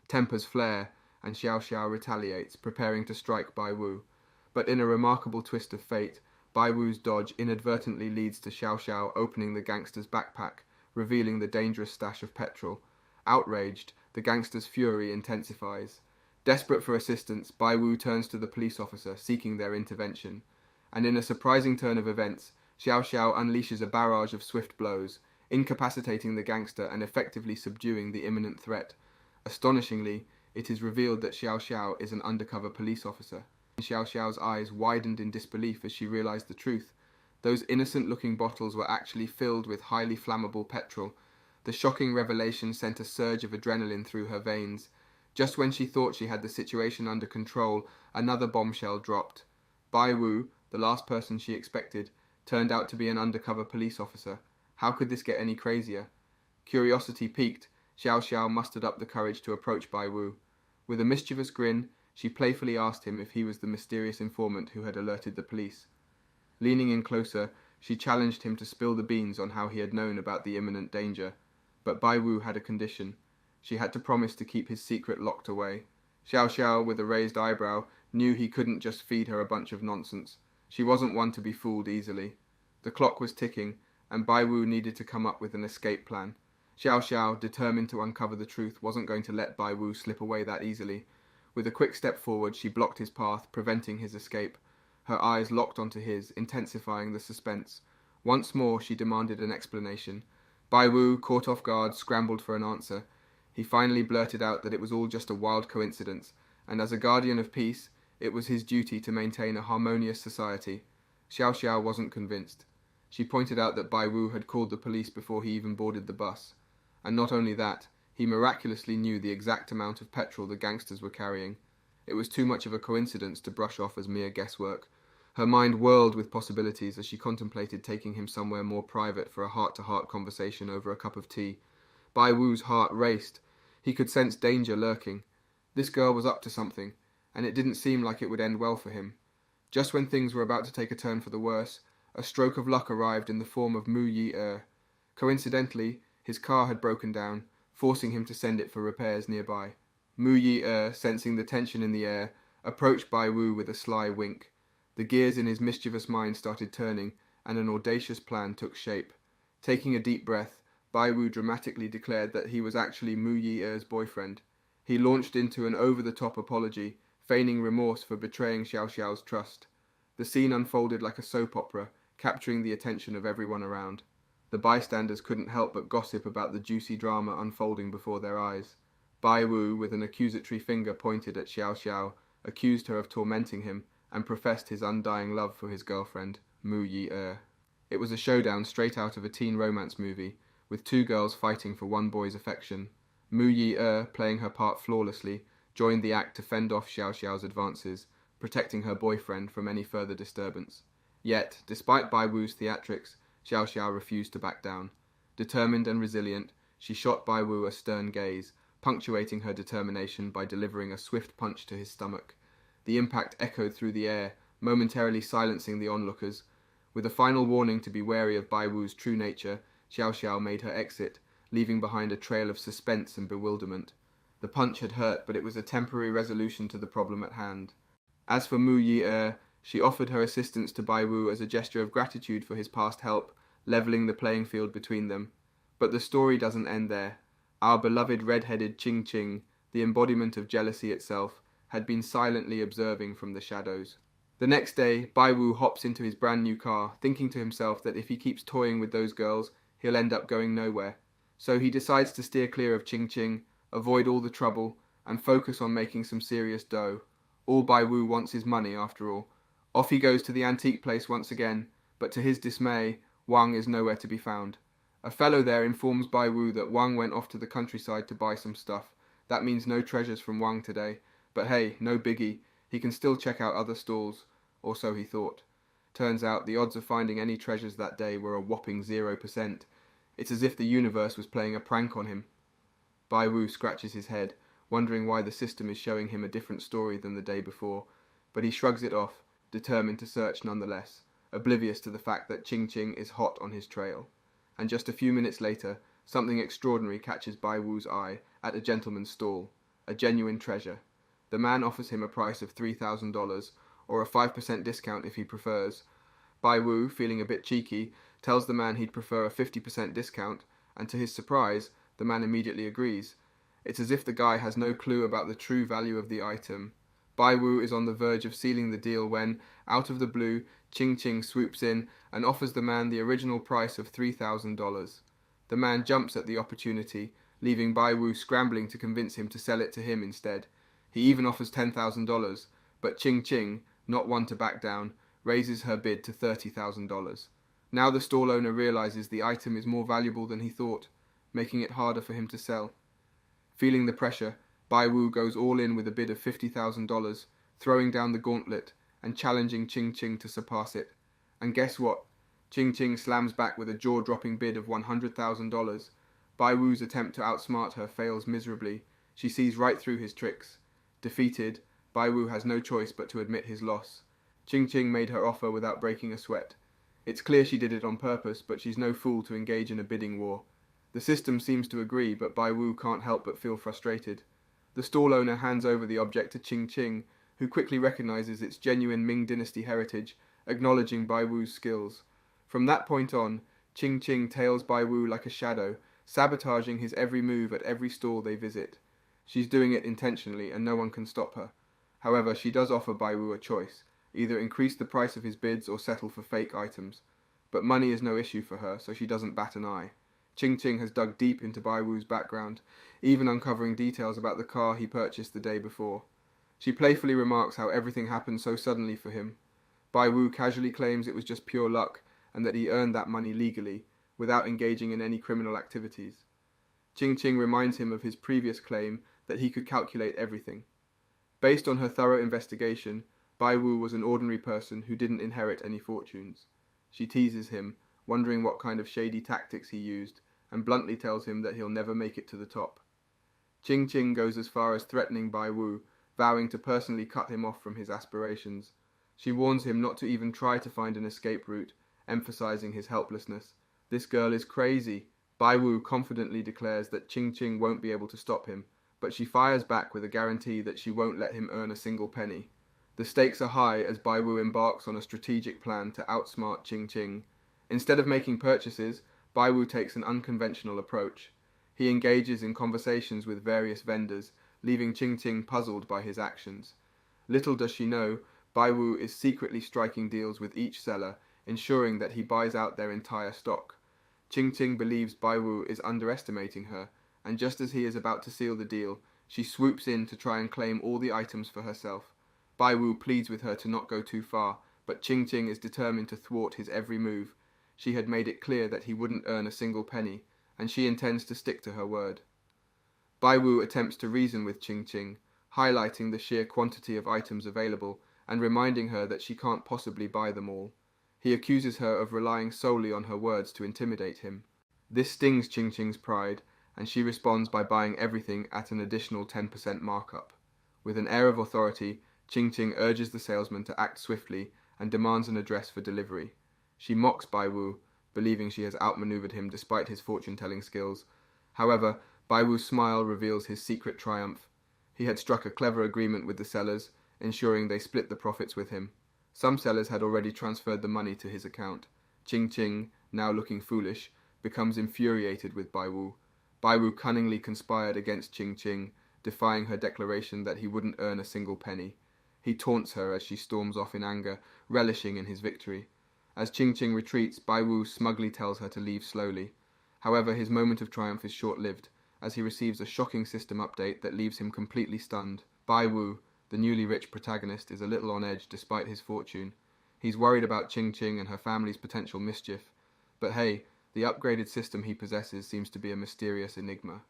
Tempers flare, and Xiao Xiao retaliates, preparing to strike Bai Wu. But in a remarkable twist of fate, Bai Wu's dodge inadvertently leads to Xiao Xiao opening the gangster's backpack, revealing the dangerous stash of petrol. Outraged, the gangster's fury intensifies. Desperate for assistance, Bai Wu turns to the police officer, seeking their intervention. And in a surprising turn of events, Xiao Xiao unleashes a barrage of swift blows, incapacitating the gangster and effectively subduing the imminent threat. Astonishingly, it is revealed that Xiao Xiao is an undercover police officer. Xiao Xiao's eyes widened in disbelief as she realized the truth. Those innocent-looking bottles were actually filled with highly flammable petrol. The shocking revelation sent a surge of adrenaline through her veins. Just when she thought she had the situation under control, another bombshell dropped. Bai Wu, the last person she expected, turned out to be an undercover police officer. How could this get any crazier? Curiosity piqued, Xiao Xiao mustered up the courage to approach Bai Wu. With a mischievous grin, she playfully asked him if he was the mysterious informant who had alerted the police. Leaning in closer, she challenged him to spill the beans on how he had known about the imminent danger. But Bai Wu had a condition. She had to promise to keep his secret locked away. Xiao Xiao, with a raised eyebrow, knew he couldn't just feed her a bunch of nonsense. She wasn't one to be fooled easily. The clock was ticking, and Bai Wu needed to come up with an escape plan. Xiao Xiao, determined to uncover the truth, wasn't going to let Bai Wu slip away that easily. With a quick step forward, she blocked his path, preventing his escape. Her eyes locked onto his, intensifying the suspense. Once more, she demanded an explanation. Bai Wu, caught off guard, scrambled for an answer. He finally blurted out that it was all just a wild coincidence, and as a guardian of peace, it was his duty to maintain a harmonious society. Xiao Xiao wasn't convinced. She pointed out that Bai Wu had called the police before he even boarded the bus. And not only that, he miraculously knew the exact amount of petrol the gangsters were carrying. It was too much of a coincidence to brush off as mere guesswork. Her mind whirled with possibilities as she contemplated taking him somewhere more private for a heart-to-heart conversation over a cup of tea. Bai Wu's heart raced. He could sense danger lurking. This girl was up to something, and it didn't seem like it would end well for him. Just when things were about to take a turn for the worse, a stroke of luck arrived in the form of Mu Yi-er. Coincidentally, his car had broken down, forcing him to send it for repairs nearby. Mu Yi-er, sensing the tension in the air, approached Bai Wu with a sly wink. The gears in his mischievous mind started turning, and an audacious plan took shape. Taking a deep breath, Bai Wu dramatically declared that he was actually Mu Yi-er's boyfriend. He launched into an over-the-top apology, feigning remorse for betraying Xiao Xiao's trust. The scene unfolded like a soap opera, capturing the attention of everyone around. The bystanders couldn't help but gossip about the juicy drama unfolding before their eyes. Bai Wu, with an accusatory finger pointed at Xiao Xiao, accused her of tormenting him and professed his undying love for his girlfriend, Mu Yi-er. It was a showdown straight out of a teen romance movie, with two girls fighting for one boy's affection. Mu Yi-er, playing her part flawlessly, joined the act to fend off Xiao Xiao's advances, protecting her boyfriend from any further disturbance. Yet, despite Bai Wu's theatrics, Xiao Xiao refused to back down. Determined and resilient, she shot Bai Wu a stern gaze, punctuating her determination by delivering a swift punch to his stomach. The impact echoed through the air, momentarily silencing the onlookers. With a final warning to be wary of Bai Wu's true nature, Xiao Xiao made her exit, leaving behind a trail of suspense and bewilderment. The punch had hurt, but it was a temporary resolution to the problem at hand. As for Mu Yi-er, she offered her assistance to Bai Wu as a gesture of gratitude for his past help, leveling the playing field between them. But the story doesn't end there. Our beloved red-headed Ching Ching, the embodiment of jealousy itself, had been silently observing from the shadows. The next day, Bai Wu hops into his brand new car, thinking to himself that if he keeps toying with those girls, he'll end up going nowhere. So he decides to steer clear of Ching Ching, avoid all the trouble, and focus on making some serious dough. All Bai Wu wants is money, after all. Off he goes to the antique place once again, but to his dismay, Wang is nowhere to be found. A fellow there informs Bai Wu that Wang went off to the countryside to buy some stuff. That means no treasures from Wang today. But hey, no biggie, he can still check out other stalls, or so he thought. Turns out the odds of finding any treasures that day were a whopping 0%. It's as if the universe was playing a prank on him. Bai Wu scratches his head, wondering why the system is showing him a different story than the day before, but he shrugs it off, determined to search nonetheless, oblivious to the fact that Ching Ching is hot on his trail. And just a few minutes later, something extraordinary catches Bai Wu's eye at a gentleman's stall, a genuine treasure. The man offers him a price of $3,000, or a 5% discount if he prefers. Bai Wu, feeling a bit cheeky, tells the man he'd prefer a 50% discount, and to his surprise, the man immediately agrees. It's as if the guy has no clue about the true value of the item. Bai Wu is on the verge of sealing the deal when, out of the blue, Ching Ching swoops in and offers the man the original price of $3,000. The man jumps at the opportunity, leaving Bai Wu scrambling to convince him to sell it to him instead. He even offers $10,000, but Ching Ching, not one to back down, raises her bid to $30,000. Now the stall owner realizes the item is more valuable than he thought, making it harder for him to sell. Feeling the pressure, Bai Wu goes all in with a bid of $50,000, throwing down the gauntlet and challenging Ching Ching to surpass it. And guess what? Ching Ching slams back with a jaw-dropping bid of $100,000. Bai Wu's attempt to outsmart her fails miserably. She sees right through his tricks. Defeated, Bai Wu has no choice but to admit his loss. Ching Ching made her offer without breaking a sweat. It's clear she did it on purpose, but she's no fool to engage in a bidding war. The system seems to agree, but Bai Wu can't help but feel frustrated. The stall owner hands over the object to Ching Ching, who quickly recognizes its genuine Ming Dynasty heritage, acknowledging Bai Wu's skills. From that point on, Ching Ching tails Bai Wu like a shadow, sabotaging his every move at every stall they visit. She's doing it intentionally, and no one can stop her. However, she does offer Bai Wu a choice, either increase the price of his bids or settle for fake items. But money is no issue for her, so she doesn't bat an eye. Ching Ching has dug deep into Bai Wu's background, even uncovering details about the car he purchased the day before. She playfully remarks how everything happened so suddenly for him. Bai Wu casually claims it was just pure luck, and that he earned that money legally, without engaging in any criminal activities. Ching Ching reminds him of his previous claim that he could calculate everything. Based on her thorough investigation, Bai Wu was an ordinary person who didn't inherit any fortunes. She teases him, wondering what kind of shady tactics he used, and bluntly tells him that he'll never make it to the top. Ching Ching goes as far as threatening Bai Wu, vowing to personally cut him off from his aspirations. She warns him not to even try to find an escape route, emphasizing his helplessness. This girl is crazy. Bai Wu confidently declares that Ching Ching won't be able to stop him, but she fires back with a guarantee that she won't let him earn a single penny. The stakes are high as Bai Wu embarks on a strategic plan to outsmart Ching Ching. Instead of making purchases, Baiwu takes an unconventional approach. He engages in conversations with various vendors, leaving Qingqing puzzled by his actions. Little does she know, Baiwu is secretly striking deals with each seller, ensuring that he buys out their entire stock. Qingqing believes Baiwu is underestimating her, and just as he is about to seal the deal, she swoops in to try and claim all the items for herself. Baiwu pleads with her to not go too far, but Qingqing is determined to thwart his every move. She had made it clear that he wouldn't earn a single penny, and she intends to stick to her word. Baiwu attempts to reason with Qingqing, highlighting the sheer quantity of items available and reminding her that she can't possibly buy them all. He accuses her of relying solely on her words to intimidate him. This stings Qingqing's pride, and she responds by buying everything at an additional 10% markup. With an air of authority, Qingqing urges the salesman to act swiftly and demands an address for delivery. She mocks Baiwu, believing she has outmaneuvered him despite his fortune-telling skills. However, Baiwu's smile reveals his secret triumph. He had struck a clever agreement with the sellers, ensuring they split the profits with him. Some sellers had already transferred the money to his account. Qingqing, now looking foolish, becomes infuriated with Baiwu. Baiwu cunningly conspired against Qingqing, defying her declaration that he wouldn't earn a single penny. He taunts her as she storms off in anger, relishing in his victory. As Qingqing retreats, Baiwu smugly tells her to leave slowly. However, his moment of triumph is short-lived, as he receives a shocking system update that leaves him completely stunned. Baiwu, the newly rich protagonist, is a little on edge despite his fortune. He's worried about Qingqing and her family's potential mischief. But hey, the upgraded system he possesses seems to be a mysterious enigma.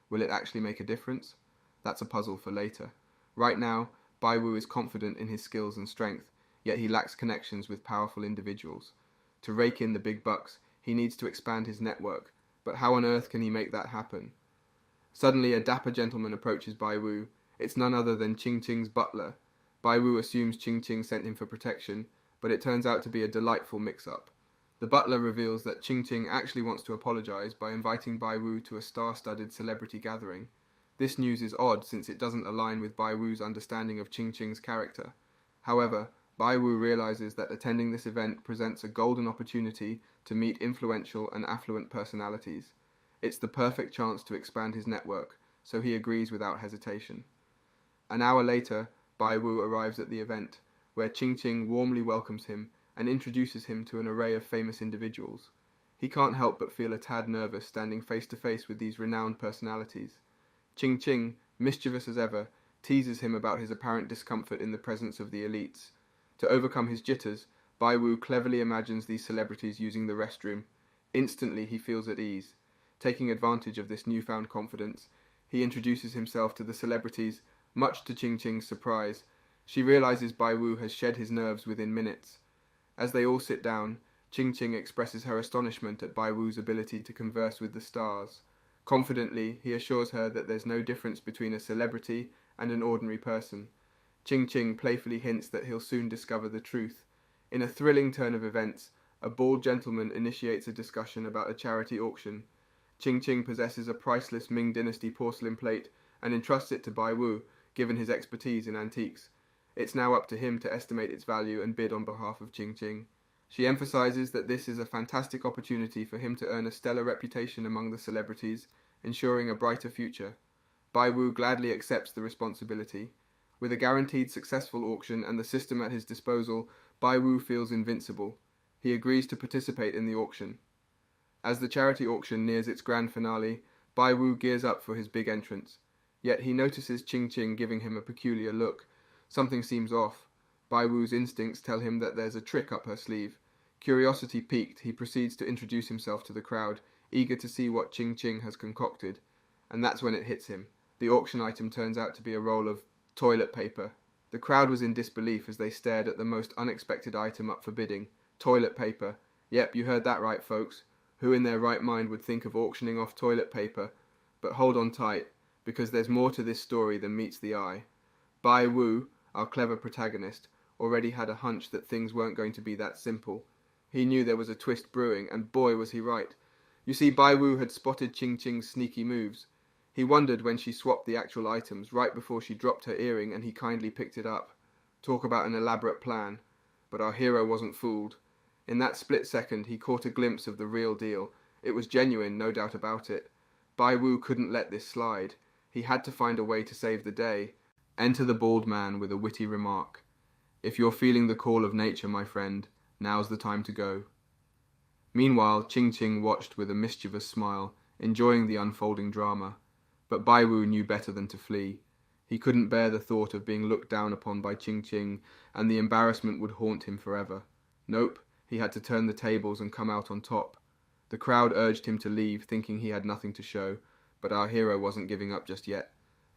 Will it actually make a difference? That's a puzzle for later. Right now, Baiwu is confident in his skills and strength, yet he lacks connections with powerful individuals. To rake in the big bucks, he needs to expand his network, but how on earth can he make that happen? Suddenly, a dapper gentleman approaches Baiwu. It's none other than Qingqing's butler. Baiwu assumes Qingqing sent him for protection, but it turns out to be a delightful mix-up. The butler reveals that Qingqing actually wants to apologize by inviting Baiwu to a star-studded celebrity gathering. This news is odd since it doesn't align with Baiwu's understanding of Qingqing's character. However, Baiwu realizes that attending this event presents a golden opportunity to meet influential and affluent personalities. It's the perfect chance to expand his network, so he agrees without hesitation. An hour later, Baiwu arrives at the event, where Qingqing warmly welcomes him and introduces him to an array of famous individuals. He can't help but feel a tad nervous standing face to face with these renowned personalities. Qingqing, mischievous as ever, teases him about his apparent discomfort in the presence of the elites. To overcome his jitters, Baiwu cleverly imagines these celebrities using the restroom. Instantly he feels at ease. Taking advantage of this newfound confidence, he introduces himself to the celebrities, much to Qingqing's surprise. She realizes Baiwu has shed his nerves within minutes. As they all sit down, Qingqing expresses her astonishment at Baiwu's ability to converse with the stars. Confidently, he assures her that there's no difference between a celebrity and an ordinary person. Qingqing playfully hints that he'll soon discover the truth. In a thrilling turn of events, a bald gentleman initiates a discussion about a charity auction. Qingqing possesses a priceless Ming Dynasty porcelain plate and entrusts it to Baiwu, given his expertise in antiques. It's now up to him to estimate its value and bid on behalf of Qingqing. She emphasizes that this is a fantastic opportunity for him to earn a stellar reputation among the celebrities, ensuring a brighter future. Baiwu gladly accepts the responsibility. With a guaranteed successful auction and the system at his disposal, Baiwu feels invincible. He agrees to participate in the auction. As the charity auction nears its grand finale, Baiwu gears up for his big entrance. Yet he notices Qingqing giving him a peculiar look. Something seems off. Baiwu's instincts tell him that there's a trick up her sleeve. Curiosity piqued, he proceeds to introduce himself to the crowd, eager to see what Qingqing has concocted. And that's when it hits him. The auction item turns out to be a roll of toilet paper. The crowd was in disbelief as they stared at the most unexpected item up for bidding. Toilet paper. Yep, you heard that right, folks. Who in their right mind would think of auctioning off toilet paper? But hold on tight, because there's more to this story than meets the eye. Baiwu, our clever protagonist, already had a hunch that things weren't going to be that simple. He knew there was a twist brewing, and boy was he right. You see, Baiwu had spotted Qingqing's sneaky moves. He wondered when she swapped the actual items right before she dropped her earring, and he kindly picked it up. Talk about an elaborate plan. But our hero wasn't fooled. In that split second, he caught a glimpse of the real deal. It was genuine, no doubt about it. Bai Wu couldn't let this slide. He had to find a way to save the day. Enter the bald man with a witty remark. If you're feeling the call of nature, my friend, now's the time to go. Meanwhile, Ching Ching watched with a mischievous smile, enjoying the unfolding drama. But Bai Wu knew better than to flee. He couldn't bear the thought of being looked down upon by Ching Ching, and the embarrassment would haunt him forever. Nope, he had to turn the tables and come out on top. The crowd urged him to leave, thinking he had nothing to show, but our hero wasn't giving up just yet.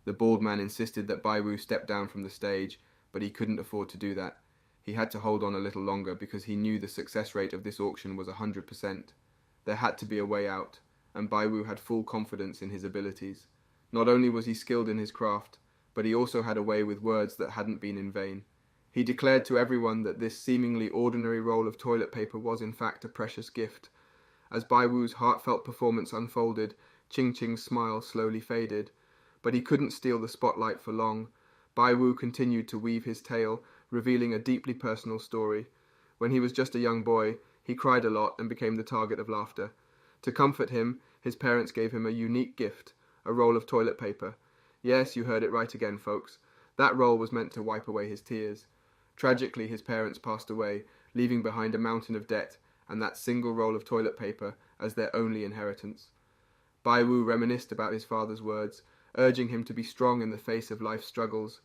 The bald man insisted that Bai Wu step down from the stage, but he couldn't afford to do that. He had to hold on a little longer because he knew the success rate of this auction was 100%. There had to be a way out, and Bai Wu had full confidence in his abilities. Not only was he skilled in his craft, but he also had a way with words that hadn't been in vain. He declared to everyone that this seemingly ordinary roll of toilet paper was in fact a precious gift. As Bai Wu's heartfelt performance unfolded, Ching Ching's smile slowly faded. But he couldn't steal the spotlight for long. Bai Wu continued to weave his tale, revealing a deeply personal story. When he was just a young boy, he cried a lot and became the target of laughter. To comfort him, his parents gave him a unique gift, a roll of toilet paper. Yes, you heard it right again, folks. That roll was meant to wipe away his tears. Tragically, his parents passed away, leaving behind a mountain of debt and that single roll of toilet paper as their only inheritance. Bai Wu reminisced about his father's words, urging him to be strong in the face of life's struggles.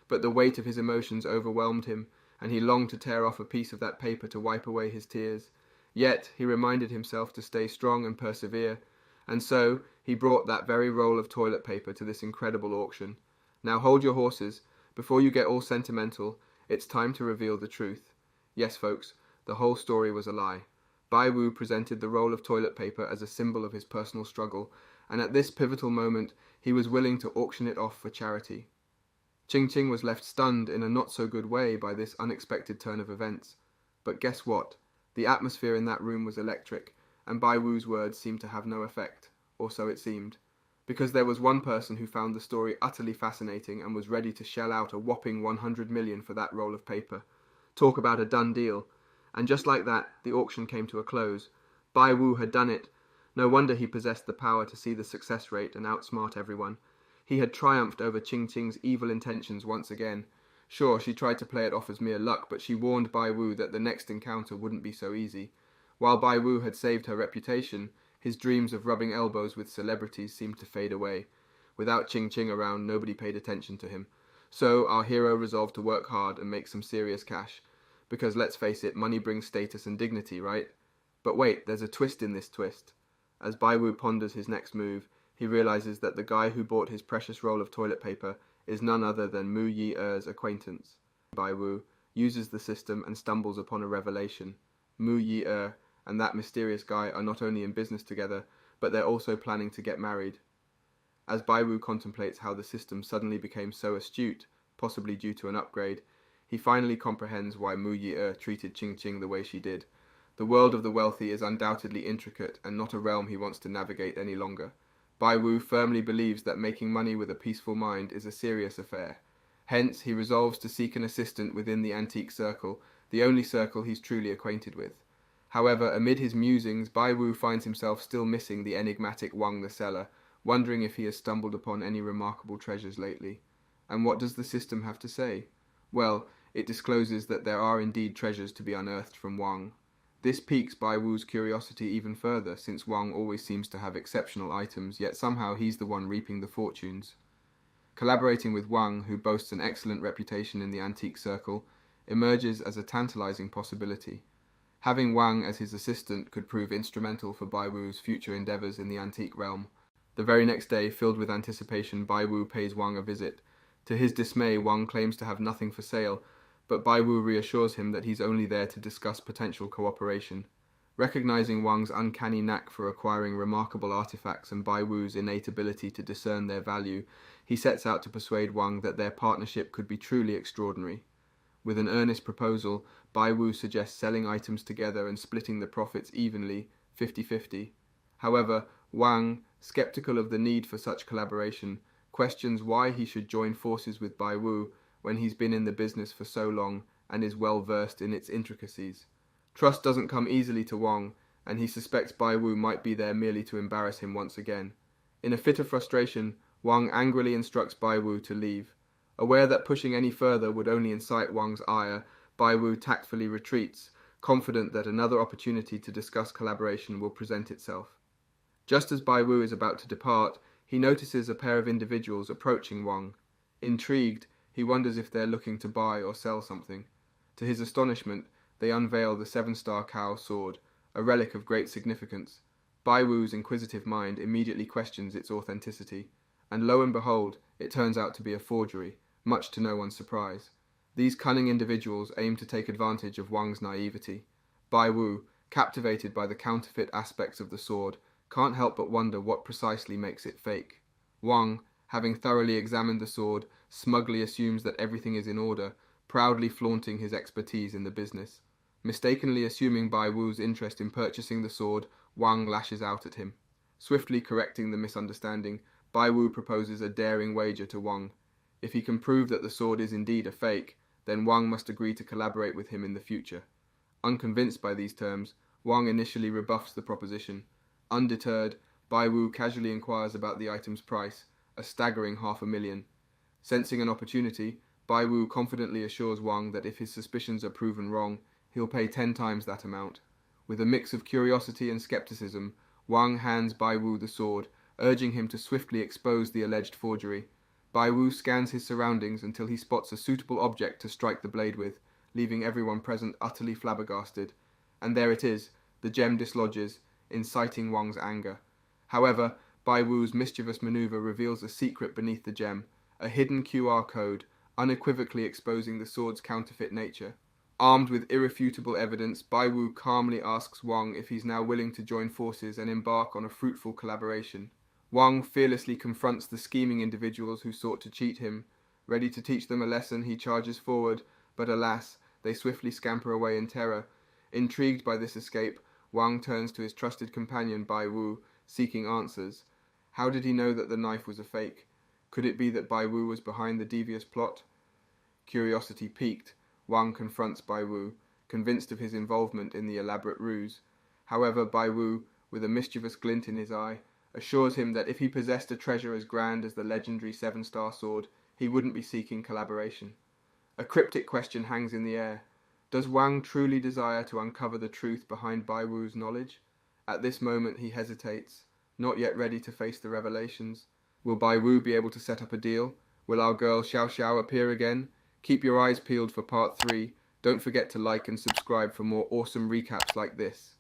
But the weight of his emotions overwhelmed him, and he longed to tear off a piece of that paper to wipe away his tears. Yet he reminded himself to stay strong and persevere, and so he brought that very roll of toilet paper to this incredible auction. Now hold your horses. Before you get all sentimental, it's time to reveal the truth. Yes, folks, the whole story was a lie. Bai Wu presented the roll of toilet paper as a symbol of his personal struggle, and at this pivotal moment, he was willing to auction it off for charity. Ching Ching was left stunned in a not-so-good way by this unexpected turn of events. But guess what? The atmosphere in that room was electric, and Bai Wu's words seemed to have no effect, or so it seemed. Because there was one person who found the story utterly fascinating and was ready to shell out a whopping 100 million for that roll of paper. Talk about a done deal. And just like that, the auction came to a close. Bai Wu had done it. No wonder he possessed the power to see the success rate and outsmart everyone. He had triumphed over Ching Ching's evil intentions once again. Sure, she tried to play it off as mere luck, but she warned Bai Wu that the next encounter wouldn't be so easy. While Bai Wu had saved her reputation, his dreams of rubbing elbows with celebrities seemed to fade away. Without Ching Ching around, nobody paid attention to him. So our hero resolved to work hard and make some serious cash. Because let's face it, money brings status and dignity, right? But wait, there's a twist in this twist. As Bai Wu ponders his next move, he realizes that the guy who bought his precious roll of toilet paper is none other than Mu Yi-er's acquaintance. Bai Wu uses the system and stumbles upon a revelation. Mu Yi-er and that mysterious guy are not only in business together, but they're also planning to get married. As Bai Wu contemplates how the system suddenly became so astute, possibly due to an upgrade, he finally comprehends why Mu Yi-er treated Ching Ching the way she did. The world of the wealthy is undoubtedly intricate and not a realm he wants to navigate any longer. Bai Wu firmly believes that making money with a peaceful mind is a serious affair. Hence, he resolves to seek an assistant within the antique circle, the only circle he's truly acquainted with. However, amid his musings, Bai Wu finds himself still missing the enigmatic Wang the seller, wondering if he has stumbled upon any remarkable treasures lately. And what does the system have to say? Well, it discloses that there are indeed treasures to be unearthed from Wang. This piques Bai Wu's curiosity even further, since Wang always seems to have exceptional items, yet somehow he's the one reaping the fortunes. Collaborating with Wang, who boasts an excellent reputation in the antique circle, emerges as a tantalizing possibility. Having Wang as his assistant could prove instrumental for Bai Wu's future endeavors in the antique realm. The very next day, filled with anticipation, Bai Wu pays Wang a visit. To his dismay, Wang claims to have nothing for sale, but Bai Wu reassures him that he's only there to discuss potential cooperation. Recognizing Wang's uncanny knack for acquiring remarkable artifacts and Bai Wu's innate ability to discern their value, he sets out to persuade Wang that their partnership could be truly extraordinary. With an earnest proposal, Bai Wu suggests selling items together and splitting the profits evenly, 50-50. However, Wang, skeptical of the need for such collaboration, questions why he should join forces with Bai Wu when he's been in the business for so long and is well versed in its intricacies. Trust doesn't come easily to Wang, and he suspects Bai Wu might be there merely to embarrass him once again. In a fit of frustration, Wang angrily instructs Bai Wu to leave. Aware that pushing any further would only incite Wang's ire, Bai Wu tactfully retreats, confident that another opportunity to discuss collaboration will present itself. Just as Bai Wu is about to depart, he notices a pair of individuals approaching Wang. Intrigued, he wonders if they're looking to buy or sell something. To his astonishment, they unveil the seven-star cow sword, a relic of great significance. Bai Wu's inquisitive mind immediately questions its authenticity, and lo and behold, it turns out to be a forgery, much to no one's surprise. These cunning individuals aim to take advantage of Wang's naivety. Bai Wu, captivated by the counterfeit aspects of the sword, can't help but wonder what precisely makes it fake. Wang, having thoroughly examined the sword, smugly assumes that everything is in order, proudly flaunting his expertise in the business. Mistakenly assuming Bai Wu's interest in purchasing the sword, Wang lashes out at him. Swiftly correcting the misunderstanding, Bai Wu proposes a daring wager to Wang. If he can prove that the sword is indeed a fake, then Wang must agree to collaborate with him in the future. Unconvinced by these terms, Wang initially rebuffs the proposition. Undeterred, Bai Wu casually inquires about the item's price, a staggering $500,000. Sensing an opportunity, Bai Wu confidently assures Wang that if his suspicions are proven wrong, he'll pay 10 times that amount. With a mix of curiosity and skepticism, Wang hands Bai Wu the sword, urging him to swiftly expose the alleged forgery. Bai Wu scans his surroundings until he spots a suitable object to strike the blade with, leaving everyone present utterly flabbergasted. And there it is, the gem dislodges, inciting Wang's anger. However, Bai Wu's mischievous maneuver reveals a secret beneath the gem, a hidden QR code, unequivocally exposing the sword's counterfeit nature. Armed with irrefutable evidence, Bai Wu calmly asks Wang if he's now willing to join forces and embark on a fruitful collaboration. Wang fearlessly confronts the scheming individuals who sought to cheat him. Ready to teach them a lesson, he charges forward, but alas, they swiftly scamper away in terror. Intrigued by this escape, Wang turns to his trusted companion Bai Wu, seeking answers. How did he know that the knife was a fake? Could it be that Bai Wu was behind the devious plot? Curiosity piqued, Wang confronts Bai Wu, convinced of his involvement in the elaborate ruse. However, Bai Wu, with a mischievous glint in his eye, assures him that if he possessed a treasure as grand as the legendary seven-star sword, he wouldn't be seeking collaboration. A cryptic question hangs in the air. Does Wang truly desire to uncover the truth behind Bai Wu's knowledge? At this moment he hesitates, not yet ready to face the revelations. Will Bai Wu be able to set up a deal? Will our girl Xiao Xiao appear again? Keep your eyes peeled for part 3. Don't forget to like and subscribe for more awesome recaps like this.